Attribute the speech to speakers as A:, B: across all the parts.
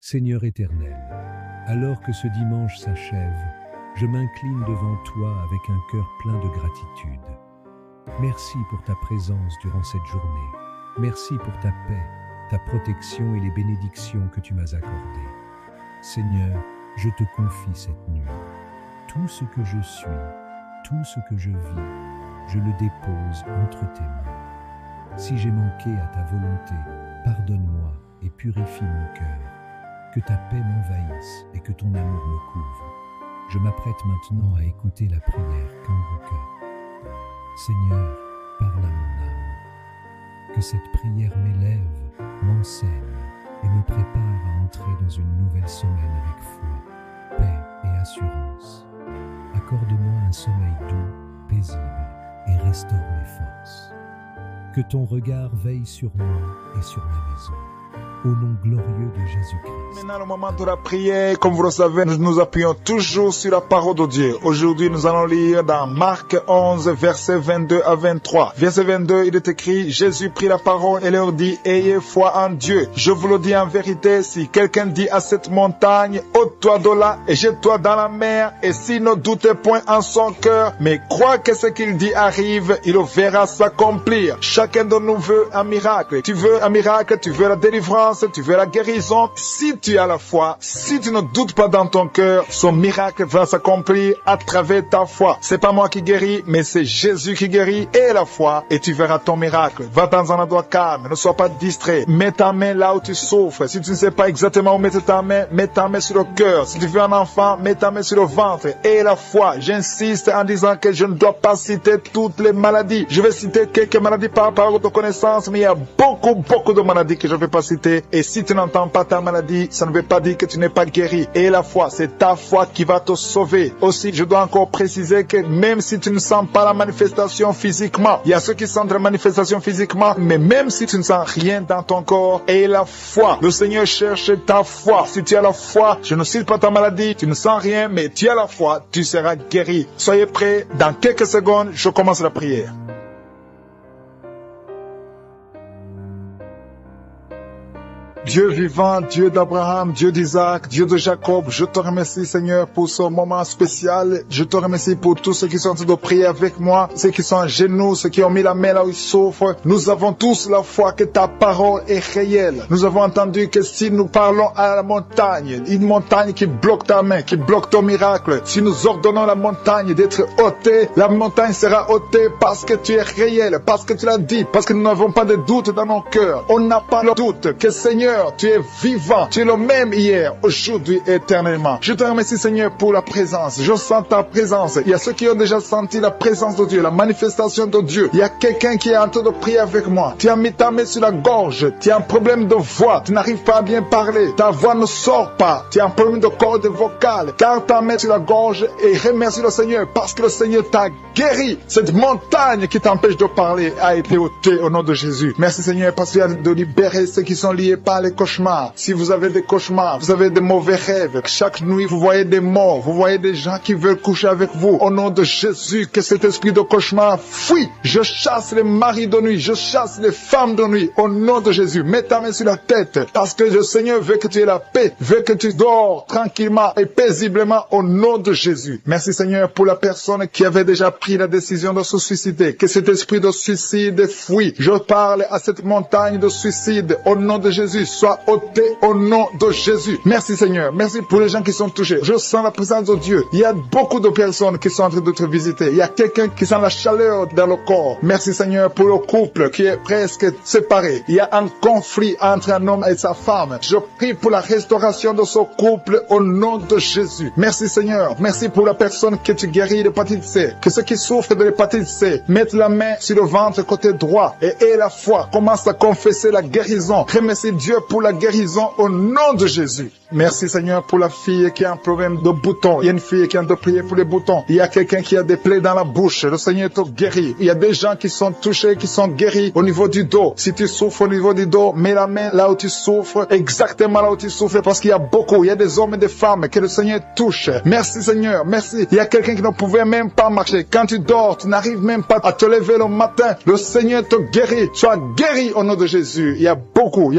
A: Seigneur éternel, alors que ce dimanche s'achève, je m'incline devant toi avec un cœur plein de gratitude. Merci pour ta présence durant cette journée. Merci pour ta paix, ta protection et les bénédictions que tu m'as accordées. Seigneur, je te confie cette nuit. Tout ce que je suis, tout ce que je vis, je le dépose entre tes mains. Si j'ai manqué à ta volonté, pardonne-moi et purifie mon cœur. Que ta paix m'envahisse et que ton amour me couvre. Je m'apprête maintenant à écouter la prière qu'invoqua. Seigneur, parle à mon âme. Que cette prière m'élève, m'enseigne et me prépare à entrer dans une nouvelle semaine avec foi, paix et assurance. Accorde-moi un sommeil doux, paisible et restaure mes forces. Que ton regard veille sur moi et sur ma maison. Au nom glorieux de Jésus-Christ.
B: Maintenant, le moment de la prière, comme vous le savez, nous nous appuyons toujours sur la parole de Dieu. Aujourd'hui, nous allons lire dans Marc 11, versets 22 à 23. Verset 22, il est écrit, Jésus prit la parole et leur dit, ayez foi en Dieu. Je vous le dis en vérité, si quelqu'un dit à cette montagne, ôte-toi de là et jette-toi dans la mer, et s'il ne doute point en son cœur, mais croit que ce qu'il dit arrive, il le verra s'accomplir. Chacun de nous veut un miracle. Tu veux un miracle, tu veux la délivrance, tu veux la guérison. Si tu as la foi, si tu ne doutes pas dans ton cœur, son miracle va s'accomplir à travers ta foi. C'est pas moi qui guéris, mais c'est Jésus qui guérit et la foi, et tu verras ton miracle. Va dans un endroit calme, ne sois pas distrait. Mets ta main là où tu souffres. Si tu ne sais pas exactement où mettre ta main, mets ta main sur le cœur. Si tu veux un enfant, mets ta main sur le ventre. Et la foi, j'insiste en disant que je ne dois pas citer toutes les maladies. Je vais citer quelques maladies par rapport de connaissance, mais il y a beaucoup de maladies que je ne vais pas citer. Et si tu n'entends pas ta maladie, ça ne veut pas dire que tu n'es pas guéri. Et la foi, c'est ta foi qui va te sauver. Aussi, je dois encore préciser que même si tu ne sens pas la manifestation physiquement, il y a ceux qui sentent la manifestation physiquement, mais même si tu ne sens rien dans ton corps, et la foi, le Seigneur cherche ta foi. Si tu as la foi, je ne cite pas ta maladie, tu ne sens rien, mais tu as la foi, tu seras guéri. Soyez prêts, dans quelques secondes, je commence la prière. Dieu vivant, Dieu d'Abraham, Dieu d'Isaac, Dieu de Jacob, je te remercie Seigneur pour ce moment spécial. Je te remercie pour tous ceux qui sont en train de prier avec moi, ceux qui sont à genoux, ceux qui ont mis la main là où ils souffrent. Nous avons tous la foi que ta parole est réelle. Nous avons entendu que si nous parlons à la montagne, une montagne qui bloque ta main, qui bloque ton miracle, si nous ordonnons la montagne d'être ôtée, la montagne sera ôtée parce que tu es réel, parce que tu l'as dit, parce que nous n'avons pas de doute dans nos cœurs. On n'a pas de doute que Seigneur, tu es vivant, tu es le même hier, aujourd'hui, éternellement. Je te remercie Seigneur pour la présence. Je sens ta présence. Il y a ceux qui ont déjà senti la présence de Dieu, la manifestation de Dieu. Il y a quelqu'un qui est en train de prier avec moi. Tu as mis ta main sur la gorge. Tu as un problème de voix. Tu n'arrives pas à bien parler. Ta voix ne sort pas. Tu as un problème de corde vocale. Car ta main sur la gorge et remercie le Seigneur parce que le Seigneur t'a guéri. Cette montagne qui t'empêche de parler a été ôtée au nom de Jésus. Merci Seigneur parce qu'il y a de libérer ceux qui sont liés par les cauchemars. Si vous avez des cauchemars, vous avez des mauvais rêves, chaque nuit vous voyez des morts, vous voyez des gens qui veulent coucher avec vous, au nom de Jésus, que cet esprit de cauchemar fuit. Je chasse les maris de nuit, je chasse les femmes de nuit, au nom de Jésus. Mets ta main sur la tête, parce que le Seigneur veut que tu aies la paix, veut que tu dors tranquillement et paisiblement au nom de Jésus. Merci Seigneur pour la personne qui avait déjà pris la décision de se suicider, que cet esprit de suicide fuit. Je parle à cette montagne de suicide, au nom de Jésus. Soit ôté au nom de Jésus. Merci Seigneur. Merci pour les gens qui sont touchés. Je sens la présence de Dieu. Il y a beaucoup de personnes qui sont en train de te visiter. Il y a quelqu'un qui sent la chaleur dans le corps. Merci Seigneur pour le couple qui est presque séparé. Il y a un conflit entre un homme et sa femme. Je prie pour la restauration de ce couple au nom de Jésus. Merci Seigneur. Merci pour la personne que tu guéris de l'hépatite C. Que ceux qui souffrent de l'hépatite C mettent la main sur le ventre côté droit et aient la foi. Commence à confesser la guérison. Remercie Dieu pour la guérison au nom de Jésus. Merci Seigneur pour la fille qui a un problème de boutons. Il y a une fille qui a de prier pour les boutons. Il y a quelqu'un qui a des plaies dans la bouche. Le Seigneur te guérit. Il y a des gens qui sont touchés, qui sont guéris au niveau du dos. Si tu souffres au niveau du dos, mets la main là où tu souffres, exactement là où tu souffres, parce qu'il y a beaucoup. Il y a des hommes et des femmes que le Seigneur touche. Merci Seigneur, merci. Il y a quelqu'un qui ne pouvait même pas marcher. Quand tu dors, tu n'arrives même pas à te lever le matin. Le Seigneur te guérit. Sois guéri au nom de Jésus. Il y a beaucoup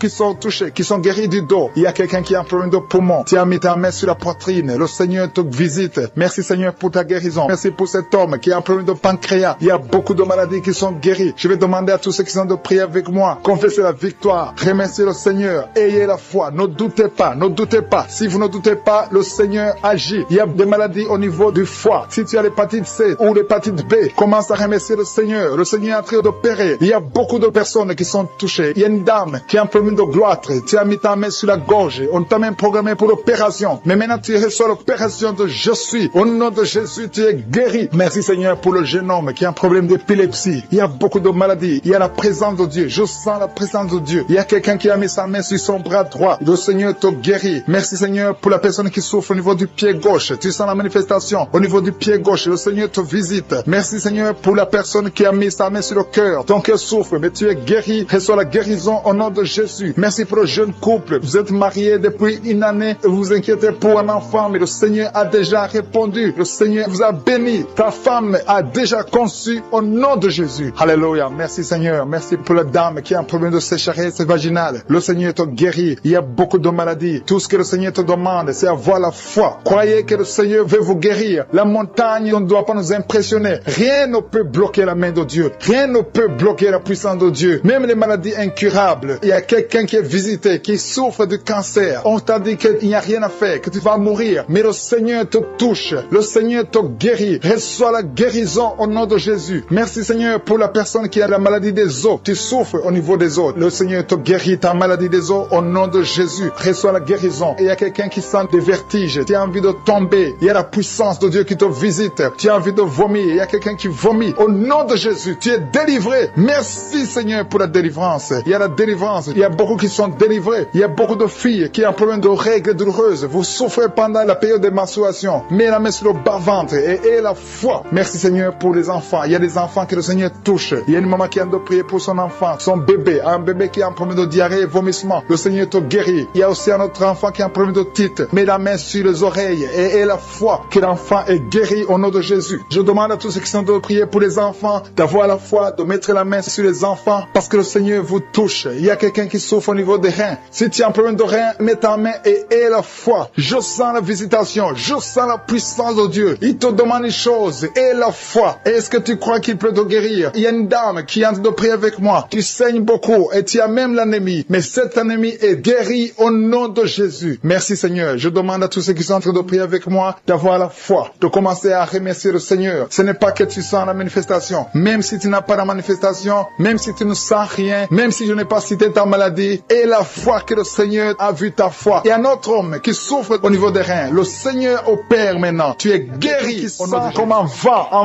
B: qui sont touchés, qui sont guéris du dos. Il y a quelqu'un qui a un problème de poumon. Tu as mis ta main sur la poitrine. Le Seigneur te visite. Merci Seigneur pour ta guérison. Merci pour cet homme qui a un problème de pancréas. Il y a beaucoup de maladies qui sont guéries. Je vais demander à tous ceux qui sont de prier avec moi. Confessez la victoire. Remerciez le Seigneur. Ayez la foi. Ne doutez pas. Ne doutez pas. Si vous ne doutez pas, le Seigneur agit. Il y a des maladies au niveau du foie. Si tu as l'hépatite C ou l'hépatite B, commence à remercier le Seigneur. Le Seigneur est en train d'opérer. Il y a beaucoup de personnes qui sont touchées. Il y a une dame qui a un problème de gloître. Tu as mis ta main sur la gorge. On t'a même programmé pour l'opération. Mais maintenant tu reçois l'opération de je suis. Au nom de Jésus, tu es guéri. Merci Seigneur pour le jeune homme qui a un problème d'épilepsie. Il y a beaucoup de maladies. Il y a la présence de Dieu. Je sens la présence de Dieu. Il y a quelqu'un qui a mis sa main sur son bras droit. Le Seigneur te guérit. Merci Seigneur pour la personne qui souffre au niveau du pied gauche. Tu sens la manifestation au niveau du pied gauche. Le Seigneur te visite. Merci Seigneur pour la personne qui a mis sa main sur le cœur. Ton cœur souffre, mais tu es guéri. Reçois la guérison au nom de Jésus. Merci pour le jeune couple. Vous êtes mariés depuis une année. Vous vous inquiétez pour un enfant, mais le Seigneur a déjà répondu. Le Seigneur vous a béni. Ta femme a déjà conçu au nom de Jésus. Alléluia. Merci Seigneur. Merci pour la dame qui a un problème de sécheresse vaginale. Le Seigneur te guérit. Il y a beaucoup de maladies. Tout ce que le Seigneur te demande, c'est avoir la foi. Croyez que le Seigneur veut vous guérir. La montagne ne doit pas nous impressionner. Rien ne peut bloquer la main de Dieu. Rien ne peut bloquer la puissance de Dieu. Même les maladies incurables. Il y a quelqu'un qui est visité, qui souffre du cancer. On t'a dit qu'il n'y a rien à faire, que tu vas mourir. Mais le Seigneur te touche. Le Seigneur te guérit. Reçois la guérison au nom de Jésus. Merci Seigneur pour la personne qui a la maladie des os. Tu souffres au niveau des os. Le Seigneur te guérit ta maladie des os au nom de Jésus. Reçois la guérison. Et il y a quelqu'un qui sent des vertiges. Tu as envie de tomber. Il y a la puissance de Dieu qui te visite. Tu as envie de vomir. Il y a quelqu'un qui vomit. Au nom de Jésus, tu es délivré. Merci Seigneur pour la délivrance. Il y a la délivrance. Il y a beaucoup qui sont délivrés. Il y a beaucoup de filles qui ont un problème de règles douloureuses. Vous souffrez pendant la période de menstruation. Mets la main sur le bas-ventre et aie la foi. Merci Seigneur pour les enfants. Il y a des enfants que le Seigneur touche. Il y a une maman qui a de prier pour son enfant, son bébé. Un bébé qui a un problème de diarrhée et vomissement. Le Seigneur te guérit. Il y a aussi un autre enfant qui a un problème de titre. Mets la main sur les oreilles et aie la foi que l'enfant est guéri au nom de Jésus. Je demande à tous ceux qui sont de prier pour les enfants d'avoir la foi, de mettre la main sur les enfants parce que le Seigneur vous touche. Il y a quelqu'un qui souffre au niveau des reins. Si tu as un problème de reins, mets ta main et aie la foi. Je sens la visitation. Je sens la puissance de Dieu. Il te demande une chose. Aie la foi. Est-ce que tu crois qu'il peut te guérir? Il y a une dame qui est en train de prier avec moi. Tu saignes beaucoup et tu as même l'anémie. Mais cette anémie est guérie au nom de Jésus. Merci Seigneur. Je demande à tous ceux qui sont en train de prier avec moi d'avoir la foi, de commencer à remercier le Seigneur. Ce n'est pas que tu sens la manifestation. Même si tu n'as pas la manifestation, même si tu ne sens rien, même si je n'ai pas cité ta maladie, et la foi que le Seigneur a vu ta foi. Il y a un autre homme qui souffre au niveau des reins. Le Seigneur opère maintenant. Tu es guéri. Comme un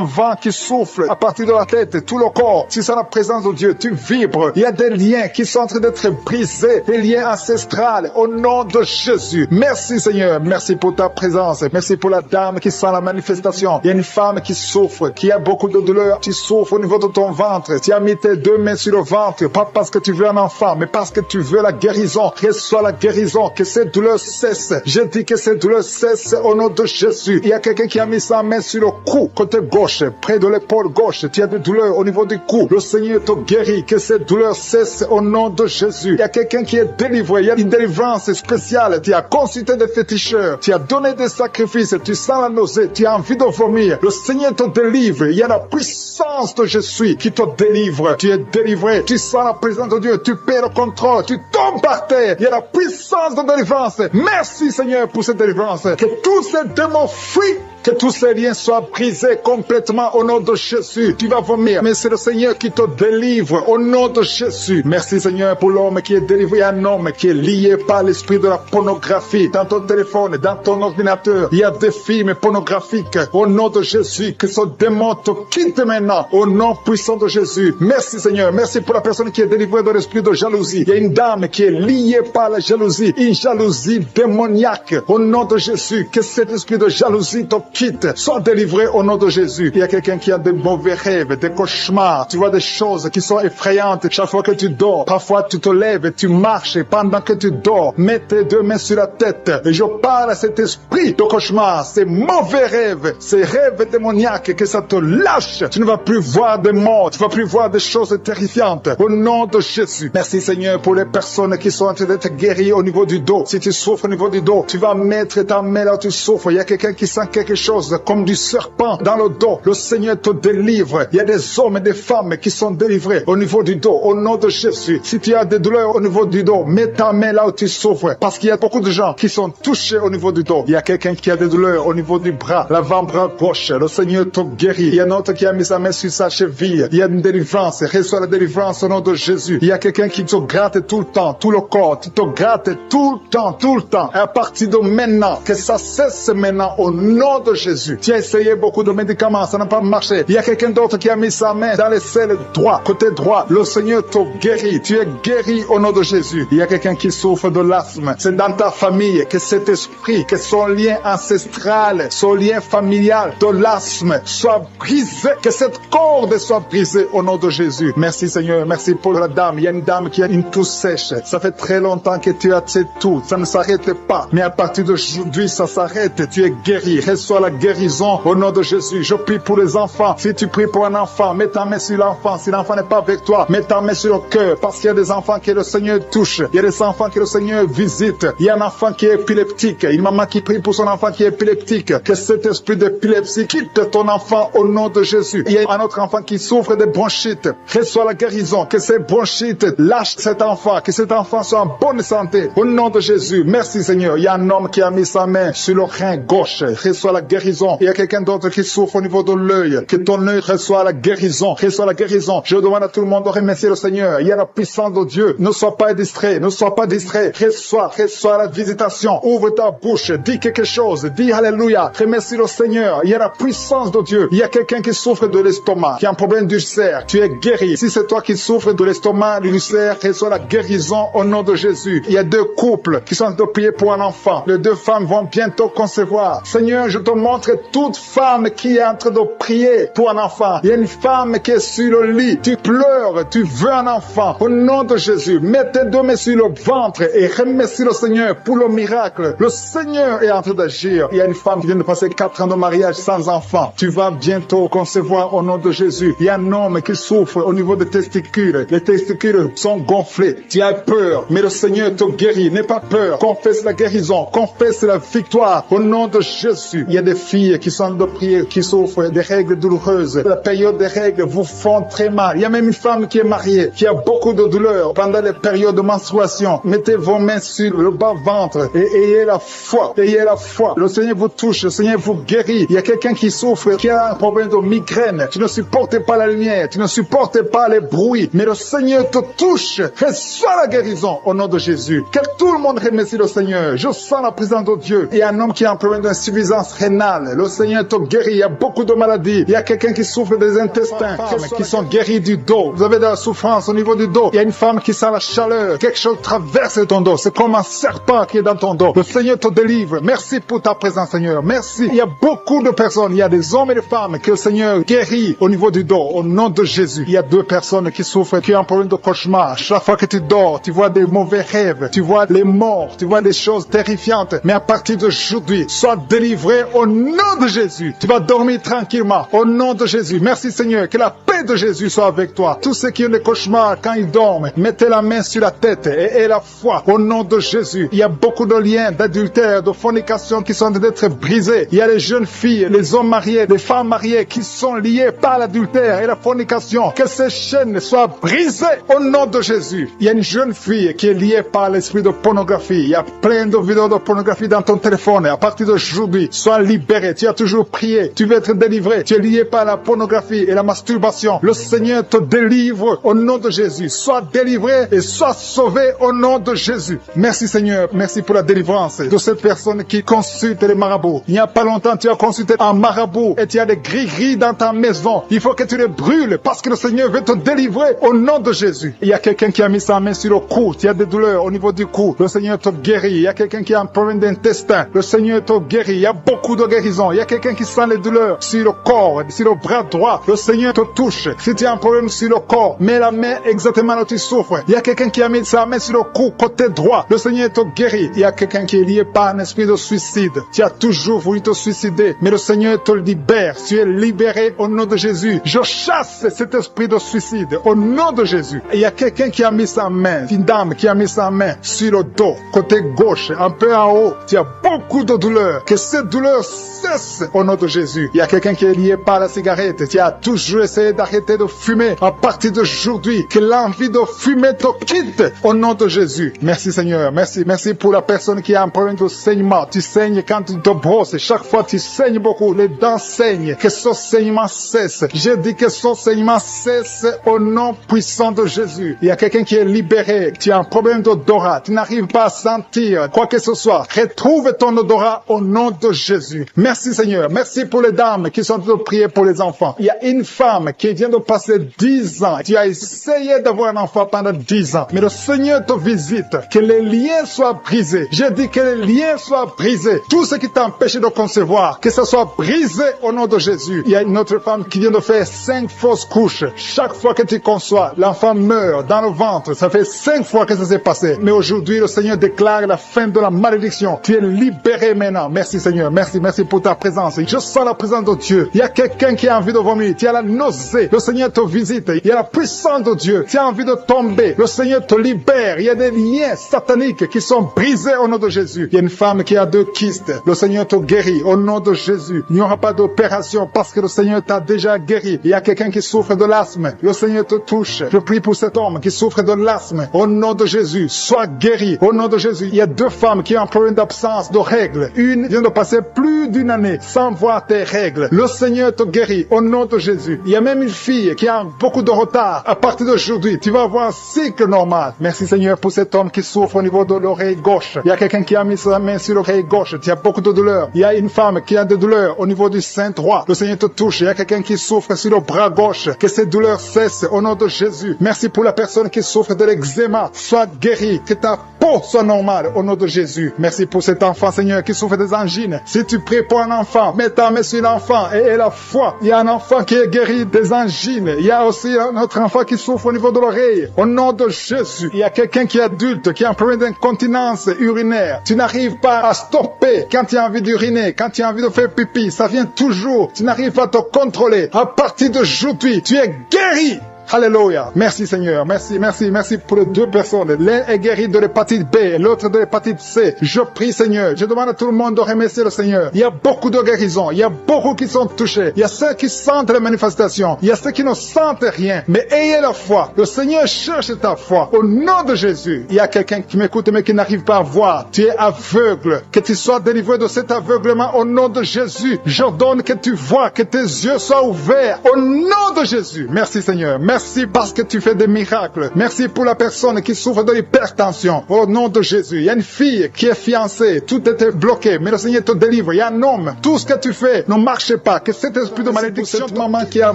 B: vent qui souffle à partir de la tête, tout le corps. Tu sens la présence de Dieu. Tu vibres. Il y a des liens qui sont en train d'être brisés. Des liens ancestrales. Au nom de Jésus. Merci Seigneur. Merci pour ta présence. Merci pour la dame qui sent la manifestation. Il y a une femme qui souffre, qui a beaucoup de douleur. Tu souffres au niveau de ton ventre. Tu as mis tes deux mains sur le ventre. Pas parce que tu veux un enfant, mais parce que tu veux la guérison. Reçois la guérison. Que cette douleur cesse. Je dis que cette douleur cesse au nom de Jésus. Il y a quelqu'un qui a mis sa main sur le cou, côté gauche, près de l'épaule gauche. Tu as des douleurs au niveau du cou. Le Seigneur te guérit. Que cette douleur cesse au nom de Jésus. Il y a quelqu'un qui est délivré. Il y a une délivrance spéciale. Tu as consulté des féticheurs. Tu as donné des sacrifices. Tu sens la nausée. Tu as envie de vomir. Le Seigneur te délivre. Il y a la puissance de Jésus qui te délivre. Tu es délivré. Tu sens la présence de Dieu. Tu perds le contrôle. Tu tombes par terre. Il y a la puissance de délivrance. Merci Seigneur pour cette délivrance. Que tous ces démons fuient. Que tous ces liens soient brisés complètement au nom de Jésus. Tu vas vomir, mais c'est le Seigneur qui te délivre au nom de Jésus. Merci Seigneur pour l'homme qui est délivré, un homme qui est lié par l'esprit de la pornographie. Dans ton téléphone, dans ton ordinateur, il y a des films pornographiques. Au nom de Jésus, que ce démon te quitte maintenant au nom puissant de Jésus. Merci Seigneur. Merci pour la personne qui est délivrée de l'esprit de jalousie. Il y a une dame qui est liée par la jalousie, une jalousie démoniaque. Au nom de Jésus, que cet esprit de jalousie te quitte, sois délivré au nom de Jésus. Il y a quelqu'un qui a de mauvais rêves, des cauchemars. Tu vois des choses qui sont effrayantes chaque fois que tu dors. Parfois tu te lèves et tu marches pendant que tu dors. Mets tes deux mains sur la tête et je parle à cet esprit de cauchemar, ces mauvais rêves, ces rêves démoniaques, que ça te lâche. Tu ne vas plus voir des morts, tu ne vas plus voir des choses terrifiantes. Au nom de Jésus. Merci Seigneur pour pour les personnes qui sont en train d'être guéries au niveau du dos. Si tu souffres au niveau du dos, tu vas mettre ta main là où tu souffres. Il y a quelqu'un qui sent quelque chose comme du serpent dans le dos. Le Seigneur te délivre. Il y a des hommes et des femmes qui sont délivrés au niveau du dos. Au nom de Jésus, si tu as des douleurs au niveau du dos, mets ta main là où tu souffres. Parce qu'il y a beaucoup de gens qui sont touchés au niveau du dos. Il y a quelqu'un qui a des douleurs au niveau du bras, l'avant-bras gauche. Le Seigneur te guérit. Il y a un autre qui a mis sa main sur sa cheville. Il y a une délivrance. Reçois la délivrance au nom de Jésus. Il y a quelqu'un qui te gratte tout le temps, tout le corps. Tu te grattes tout le temps, tout le temps. Et à partir de maintenant, que ça cesse maintenant au nom de Jésus. Tu as essayé beaucoup de médicaments, ça n'a pas marché. Il y a quelqu'un d'autre qui a mis sa main dans les selles droit, côté droit. Le Seigneur te guérit. Tu es guéri au nom de Jésus. Il y a quelqu'un qui souffre de l'asthme. C'est dans ta famille que cet esprit, que son lien ancestral, son lien familial de l'asthme soit brisé, que cette corde soit brisée au nom de Jésus. Merci Seigneur, merci pour la dame. Il y a une dame qui a une toux sèche. Ça fait très longtemps que tu as cette toux. Ça ne s'arrête pas. Mais à partir d'aujourd'hui, ça s'arrête. Tu es guéri. Reçois la guérison au nom de Jésus. Je prie pour les enfants. Si tu pries pour un enfant, mets ta main sur l'enfant. Si l'enfant n'est pas avec toi, mets ta main sur le cœur. Parce qu'il y a des enfants que le Seigneur touche. Il y a des enfants que le Seigneur visite. Il y a un enfant qui est épileptique. Une maman qui prie pour son enfant qui est épileptique. Que cet esprit d'épilepsie quitte ton enfant au nom de Jésus. Il y a un autre enfant qui souffre de bronchite. Reçois la guérison. Que ces bronchites lâchent cet enfant. Que cet enfant soit en bonne santé. Au nom de Jésus. Merci Seigneur. Il y a un homme qui a mis sa main sur le rein gauche. Reçois la guérison. Il y a quelqu'un d'autre qui souffre au niveau de l'œil. Que ton œil reçoit la guérison. Reçois la guérison. Je demande à tout le monde de remercier le Seigneur. Il y a la puissance de Dieu. Ne sois pas distrait. Ne sois pas distrait. Reçois la visitation. Ouvre ta bouche. Dis quelque chose. Dis Alléluia. Remercie le Seigneur. Il y a la puissance de Dieu. Il y a quelqu'un qui souffre de l'estomac, qui a un problème d'ulcère. Tu es guéri. Si c'est toi qui souffres de l'estomac, de l'ulcère, reçois la guérison au nom de Jésus. Il y a deux couples qui sont en train de prier pour un enfant. Les deux femmes vont bientôt concevoir. Seigneur, je te montre toute femme qui est en train de prier pour un enfant. Il y a une femme qui est sur le lit. Tu pleures, tu veux un enfant. Au nom de Jésus, mets tes deux mains sur le ventre et remercie le Seigneur pour le miracle. Le Seigneur est en train d'agir. Il y a une femme qui vient de passer 4 ans de mariage sans enfant. Tu vas bientôt concevoir au nom de Jésus. Il y a un homme qui souffre au niveau des testicules. Les testicules sont gonflés. Tu as peur, mais le Seigneur te guérit. N'aie pas peur. Confesse la guérison. Confesse la victoire au nom de Jésus. Il y a des filles qui sont de prier, qui souffrent des règles douloureuses. La période des règles vous font très mal. Il y a même une femme qui est mariée, qui a beaucoup de douleurs pendant les périodes de menstruation. Mettez vos mains sur le bas-ventre et ayez la foi. Ayez la foi. Le Seigneur vous touche. Le Seigneur vous guérit. Il y a quelqu'un qui souffre, qui a un problème de migraine. Tu ne supportes pas la lumière. Tu ne supportes pas les bruits. Mais le Seigneur te touche. Reçois la guérison au nom de Jésus. Que tout le monde remercie le Seigneur. Je sens la présence de Dieu. Il y a un homme qui a un problème d'insuffisance rénale. Le Seigneur te guérit. Il y a beaucoup de maladies. Il y a quelqu'un qui souffre des intestins, qui sont guéris du dos. Vous avez de la souffrance au niveau du dos. Il y a une femme qui sent la chaleur. Quelque chose traverse ton dos. C'est comme un serpent qui est dans ton dos. Le Seigneur te délivre. Merci pour ta présence, Seigneur. Merci. Il y a beaucoup de personnes. Il y a des hommes et des femmes que le Seigneur guérit au niveau du dos. Au nom de Jésus. Il y a 2 personnes qui souffrent, qui ont un problème de cauchemar. Chaque fois que tu dors, tu vois des mauvais rêves. Tu vois les morts. Tu vois des choses terrifiantes. Mais à partir d'aujourd'hui, sois délivré au nom de Jésus. Tu vas dormir tranquillement. Au nom de Jésus. Merci Seigneur. Que la paix de Jésus soit avec toi. Tous ceux qui ont des cauchemars quand ils dorment, mettez la main sur la tête et la foi. Au nom de Jésus. Il y a beaucoup de liens d'adultère, de fornication qui sont en train d'être brisés. Il y a les jeunes filles, les hommes mariés, les femmes mariées qui sont liées par l'adultère et la fornication. Que ces chaînes soient brisées au nom de Jésus. Il y a une jeune fille qui est liée par l'esprit de pornographie. Il y a plein de vidéos de pornographie dans ton téléphone. Et à partir d'aujourd'hui, sois libéré. Tu as toujours prié. Tu veux être délivré. Tu es lié par la pornographie et la masturbation. Le Seigneur te délivre au nom de Jésus. Sois délivré et sois sauvé au nom de Jésus. Merci Seigneur. Merci pour la délivrance de cette personne qui consulte les marabouts. Il n'y a pas longtemps, tu as consulté un marabout et tu as des gris-gris dans ta maison. Il faut que tu les brûles parce que le Seigneur veut te délivrer au nom de Jésus. Il y a quelqu'un qui a mis sa main sur le cou. Tu as des douleurs au niveau du cou. Le Seigneur te guérit. Il y a quelqu'un qui a un problème d'intestin. Le Seigneur te guérit. Il y a beaucoup de guérisons. Il y a quelqu'un qui sent les douleurs sur le corps, sur le bras droit. Le Seigneur te touche. Si tu as un problème sur le corps, mets la main exactement là où tu souffres. Il y a quelqu'un qui a mis sa main sur le cou, côté droit. Le Seigneur te guérit. Il y a quelqu'un qui est lié par un esprit de suicide. Tu as toujours voulu te suicider, mais le Seigneur te libère. Tu es libéré au nom de Jésus. Je chasse cet esprit de suicide au nom de Jésus. Et il y a quelqu'un qui a mis sa sa main, une dame qui a mis sa main sur le dos, côté gauche, un peu en haut. Tu as beaucoup de douleur. Que cette douleur cesse au nom de Jésus. Il y a quelqu'un qui est lié par la cigarette. Tu as toujours essayé d'arrêter de fumer. À partir d'aujourd'hui, que l'envie de fumer te quitte au nom de Jésus. Merci Seigneur. Merci. Merci pour la personne qui a un problème de saignement. Tu saignes quand tu te brosses. Chaque fois tu saignes beaucoup. Les dents saignent. Que ce saignement cesse. Je dis que ce saignement cesse au nom puissant de Jésus. Il y a quelqu'un qui est libéré. Tu as un problème d'odorat. Tu n'arrives pas à sentir quoi que ce soit. Retrouve ton odorat au nom de Jésus. Merci Seigneur. Merci pour les dames qui sont en train de prier pour les enfants. Il y a une femme qui vient de passer 10 ans. Tu as essayé d'avoir un enfant pendant 10 ans. Mais le Seigneur te visite. Que les liens soient brisés. Je dis que les liens soient brisés. Tout ce qui t'empêche de concevoir, que ce soit brisé au nom de Jésus. Il y a une autre femme qui vient de faire 5 fausses couches. Chaque fois que tu conçois, l'enfant meurt dans le ventre. Ça fait 5 fois que ça s'est passé. Mais aujourd'hui, le Seigneur déclare la fin de la malédiction. Tu es libéré maintenant. Merci Seigneur. Merci pour ta présence. Je sens la présence de Dieu. Il y a quelqu'un qui a envie de vomir. Tu as la nausée. Le Seigneur te visite. Il y a la puissance de Dieu. Tu as envie de tomber. Le Seigneur te libère. Il y a des liens sataniques qui sont brisés au nom de Jésus. Il y a une femme qui a 2 kystes. Le Seigneur te guérit au nom de Jésus. Il n'y aura pas d'opération parce que le Seigneur t'a déjà guéri. Il y a quelqu'un qui souffre de l'asthme. Le Seigneur te touche. Je prie pour cet homme qui souffre de l'asthme. Au nom de Jésus, sois guéri. Au nom de Jésus, il y a 2 femmes qui ont un problème d'absence de règles. Une vient de passer plus d'une année sans voir tes règles. Le Seigneur te guérit au nom de Jésus. Il y a même une fille qui a beaucoup de retard. À partir d'aujourd'hui, tu vas avoir un cycle normal. Merci Seigneur pour cet homme qui souffre au niveau de l'oreille gauche. Il y a quelqu'un qui a mis sa main sur l'oreille gauche. Tu as beaucoup de douleurs. Il y a une femme qui a des douleurs au niveau du sein droit. Le Seigneur te touche. Il y a quelqu'un qui souffre sur le bras gauche. Que ces douleurs cessent au nom de Jésus. Merci pour la personne qui souffre de l'eczéma. Sois guéri. Que ta peau soit normale au nom de Jésus. Merci pour cet enfant Seigneur qui souffre des angines. Si tu pries pour un enfant, mets ta main sur l'enfant et la foi. Il y a un enfant qui est guéri des angines. Il y a aussi un autre enfant qui souffre au niveau de l'oreille. Au nom de Jésus. Il y a quelqu'un qui est adulte, qui a un problème d'incontinence urinaire. Tu n'arrives pas à stopper quand tu as envie d'uriner, quand tu as envie de faire pipi. Ça vient toujours. Tu n'arrives pas à te contrôler. À partir d'aujourd'hui, tu es guéri. Alléluia. Merci Seigneur. Merci pour les 2 personnes. L'un est guéri de l'hépatite B, l'autre de l'hépatite C. Je prie Seigneur. Je demande à tout le monde de remercier le Seigneur. Il y a beaucoup de guérisons. Il y a beaucoup qui sont touchés. Il y a ceux qui sentent les manifestations. Il y a ceux qui ne sentent rien. Mais ayez la foi. Le Seigneur cherche ta foi. Au nom de Jésus. Il y a quelqu'un qui m'écoute mais qui n'arrive pas à voir. Tu es aveugle. Que tu sois délivré de cet aveuglement au nom de Jésus. J'ordonne que tu vois, que tes yeux soient ouverts. Au nom de Jésus. Merci Seigneur. Merci parce que tu fais des miracles. Merci pour la personne qui souffre de l'hypertension. Au nom de Jésus. Il y a une fille qui est fiancée. Tout était bloqué. Mais le Seigneur te délivre. Il y a un homme. Tout ce que tu fais ne marche pas. Que cet esprit de malédiction, cette maman qui a un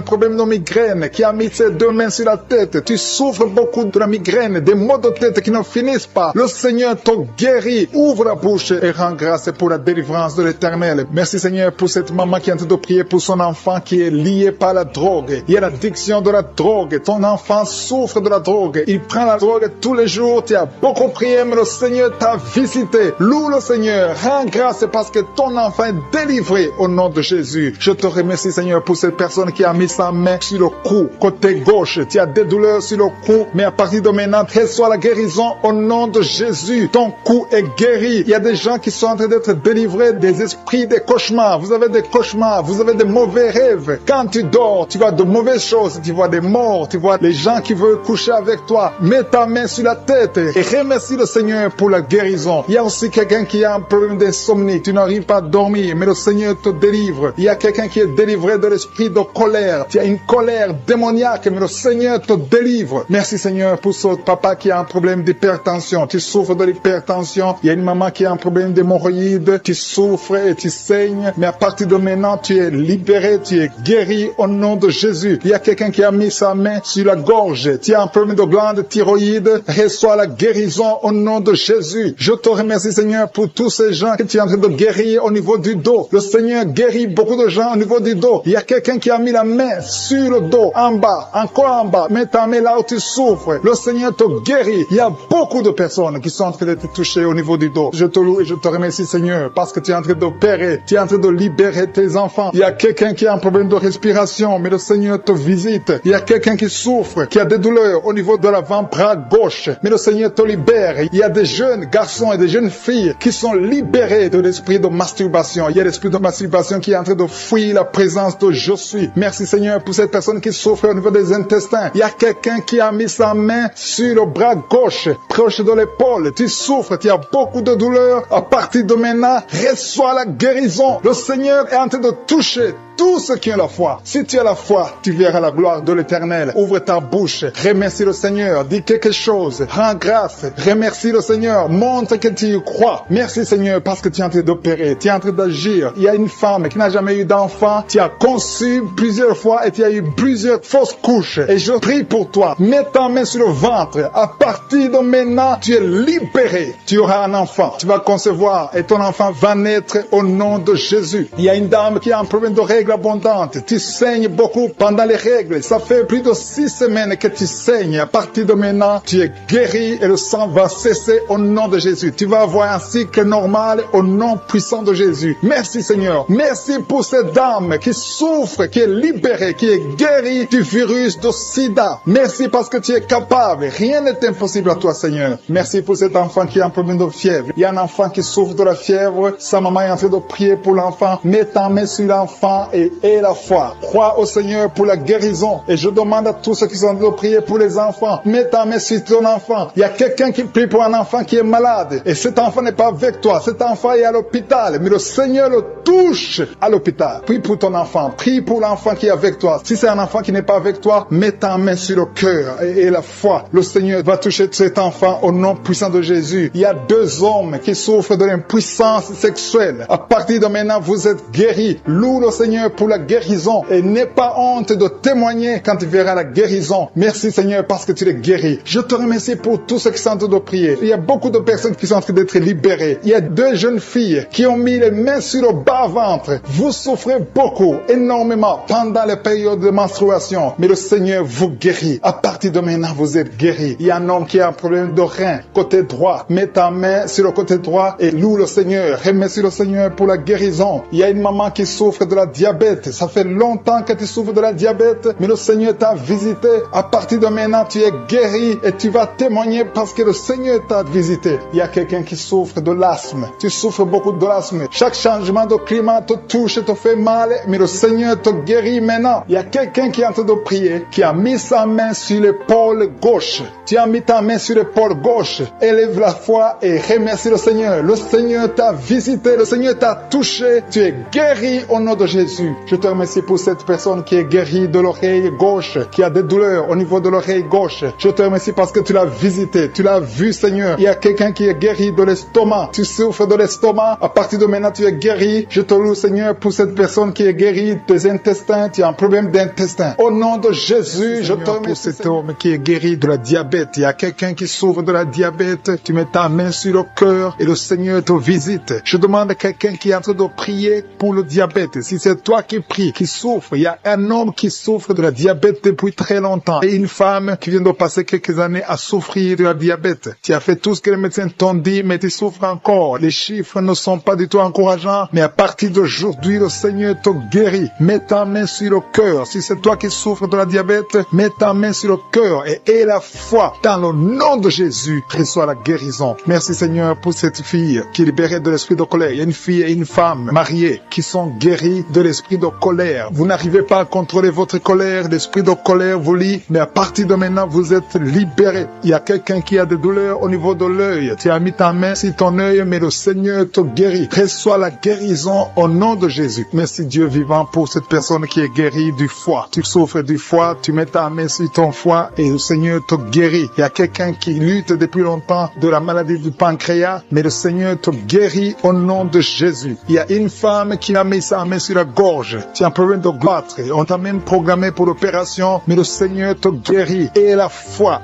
B: problème de migraine, qui a mis ses 2 mains sur la tête. Tu souffres beaucoup de la migraine, des maux de tête qui ne finissent pas. Le Seigneur te guérit. Ouvre la bouche et rends grâce pour la délivrance de l'Éternel. Merci Seigneur pour cette maman qui est en train de prier pour son enfant qui est lié par la drogue. Il y a l'addiction de la drogue. Ton enfant souffre de la drogue. Il prend la drogue tous les jours. Tu as beaucoup prié, mais le Seigneur t'a visité. Loue le Seigneur. Rends grâce parce que ton enfant est délivré au nom de Jésus. Je te remercie, Seigneur, pour cette personne qui a mis sa main sur le cou, côté gauche. Tu as des douleurs sur le cou, mais à partir de maintenant, reçois la guérison au nom de Jésus. Ton cou est guéri. Il y a des gens qui sont en train d'être délivrés des esprits, des cauchemars. Vous avez des cauchemars, vous avez des mauvais rêves. Quand tu dors, tu vois de mauvaises choses. Tu vois des morts, tu vois les gens qui veulent coucher avec toi. Mets ta main sur la tête et remercie le Seigneur pour la guérison. Il y a aussi quelqu'un qui a un problème d'insomnie. Tu n'arrives pas à dormir, mais le Seigneur te délivre. Il y a quelqu'un qui est délivré de l'esprit de colère. Tu as une colère démoniaque, mais le Seigneur te délivre. Merci Seigneur pour ce papa qui a un problème d'hypertension. Tu souffres de l'hypertension. Il y a une maman qui a un problème d'hémorroïdes. Tu souffres et tu saignes, mais à partir de maintenant, tu es libéré, tu es guéri au nom de Jésus. Il y a quelqu'un qui a mis sa main sur la gorge. Tu as un problème de glande thyroïde. Reçois la guérison au nom de Jésus. Je te remercie Seigneur pour tous ces gens que tu es en train de guérir au niveau du dos. Le Seigneur guérit beaucoup de gens au niveau du dos. Il y a quelqu'un qui a mis la main sur le dos, en bas, encore en bas. Mets ta main là où tu souffres. Le Seigneur te guérit. Il y a beaucoup de personnes qui sont en train d'être touchées au niveau du dos. Je te loue et je te remercie Seigneur parce que tu es en train d'opérer. Tu es en train de libérer tes enfants. Il y a quelqu'un qui a un problème de respiration, mais le Seigneur te visite. Il y a quelqu'un quelqu'un qui souffre, qui a des douleurs au niveau de l'avant-bras gauche, mais le Seigneur te libère. Il y a des jeunes garçons et des jeunes filles qui sont libérés de l'esprit de masturbation. Il y a l'esprit de masturbation qui est en train de fuir la présence de je suis. Merci Seigneur pour cette personne qui souffre au niveau des intestins. Il y a quelqu'un qui a mis sa main sur le bras gauche, proche de l'épaule. Tu souffres, tu as beaucoup de douleur. À partir de maintenant, reçois la guérison. Le Seigneur est en train de toucher tous ceux qui ont la foi. Si tu as la foi, tu verras la gloire de l'Éternel. Ouvre ta bouche, remercie le Seigneur, dis quelque chose, rends grâce, remercie le Seigneur, montre que tu y crois. Merci Seigneur parce que tu es en train d'opérer, tu es en train d'agir. Il y a une femme qui n'a jamais eu d'enfant, tu as conçu plusieurs fois et tu as eu plusieurs fausses couches. Et je prie pour toi, mets ta main sur le ventre. À partir de maintenant, tu es libéré. Tu auras un enfant, tu vas concevoir et ton enfant va naître au nom de Jésus. Il y a une dame qui a un problème de règles abondante. Tu saignes beaucoup pendant les règles. Ça fait plus de 6 semaines que tu saignes. À partir de maintenant, tu es guéri et le sang va cesser au nom de Jésus. Tu vas avoir un cycle normal au nom puissant de Jésus. Merci Seigneur. Merci pour cette dame qui souffre, qui est libérée, qui est guérie du virus de sida. Merci parce que tu es capable. Rien n'est impossible à toi Seigneur. Merci pour cet enfant qui a un problème de fièvre. Il y a un enfant qui souffre de la fièvre. Sa maman est en train de prier pour l'enfant. Mets ta main sur l'enfant et la foi. Crois au Seigneur pour la guérison. Et je demande à tous ceux qui sont en train de prier pour les enfants, mets ta main sur ton enfant. Il y a quelqu'un qui prie pour un enfant qui est malade. Et cet enfant n'est pas avec toi. Cet enfant est à l'hôpital. Mais le Seigneur le touche à l'hôpital. Prie pour ton enfant. Prie pour l'enfant qui est avec toi. Si c'est un enfant qui n'est pas avec toi, mets ta main sur le cœur et la foi. Le Seigneur va toucher cet enfant au nom puissant de Jésus. Il y a 2 hommes qui souffrent de l'impuissance sexuelle. À partir de maintenant, vous êtes guéris. Loue le Seigneur pour la guérison et n'aie pas honte de témoigner quand tu verras la guérison. Merci Seigneur parce que tu es guéri. Je te remercie pour tous ceux qui sont en train de prier. Il y a beaucoup de personnes qui sont en train d'être libérées. Il y a 2 jeunes filles qui ont mis les mains sur le bas-ventre. Vous souffrez beaucoup, énormément pendant les périodes de menstruation. Mais le Seigneur vous guérit. À partir de maintenant, vous êtes guéris. Il y a un homme qui a un problème de rein, côté droit. Mets ta main sur le côté droit et loue le Seigneur. Remercie le Seigneur pour la guérison. Il y a une maman qui souffre de la diabète. Ça fait longtemps que tu souffres de la diabète, mais le Seigneur t'a visité. À partir de maintenant, tu es guéri et tu vas témoigner parce que le Seigneur t'a visité. Il y a quelqu'un qui souffre de l'asthme. Tu souffres beaucoup de l'asthme. Chaque changement de climat te touche et te fait mal, mais le Seigneur te guérit maintenant. Il y a quelqu'un qui est en train de prier, qui a mis sa main sur l'épaule gauche. Tu as mis ta main sur l'épaule gauche. Élève la foi et remercie le Seigneur. Le Seigneur t'a visité, le Seigneur t'a touché. Tu es guéri au nom de Jésus. Je te remercie pour cette personne qui est guérie de l'oreille gauche, qui a des douleurs au niveau de l'oreille gauche. Je te remercie parce que tu l'as visité, tu l'as vu Seigneur. Il y a quelqu'un qui est guéri de l'estomac. Tu souffres de l'estomac. À partir de maintenant, tu es guéri. Je te loue Seigneur pour cette personne qui est guérie des intestins. Tu as un problème d'intestin. Au nom de Jésus, je te remercie pour cet homme qui est guéri de la diabète. Il y a quelqu'un qui souffre de la diabète. Tu mets ta main sur le cœur et le Seigneur te visite. Je demande à quelqu'un qui est en train de prier pour le diabète. Si c'est toi qui prie, qui souffre, il y a un homme qui souffre de la diabète depuis très longtemps et une femme qui vient de passer quelques années à souffrir de la diabète. Tu as fait tout ce que les médecins t'ont dit, mais tu souffres encore. Les chiffres ne sont pas du tout encourageants, mais à partir d'aujourd'hui, le Seigneur te guérit. Mets ta main sur le cœur. Si c'est toi qui souffres de la diabète, mets ta main sur le cœur et aie la foi. Dans le nom de Jésus, reçois la guérison. Merci Seigneur pour cette fille qui est libérée de l'esprit de colère. Il y a une fille et une femme mariées qui sont guéries de l'esprit de colère. Vous n'arrivez pas à contrôler votre colère, l'esprit de colère vous lie, mais à partir de maintenant, vous êtes libérés. Il y a quelqu'un qui a des douleurs au niveau de l'œil. Tu as mis ta main sur ton œil, mais le Seigneur te guérit. Reçois la guérison au nom de Jésus. Merci Dieu vivant pour cette personne qui est guérie du foie. Tu souffres du foie, tu mets ta main sur ton foie et le Seigneur te guérit. Il y a quelqu'un qui lutte depuis longtemps de la maladie du pancréas, mais le Seigneur te guérit au nom de Jésus. Il y a une femme qui a mis sa main sur la gorge. Tu as un problème de goitre. On t'a même programmé pour l'opération, mais le Seigneur te guérit. Et la foi,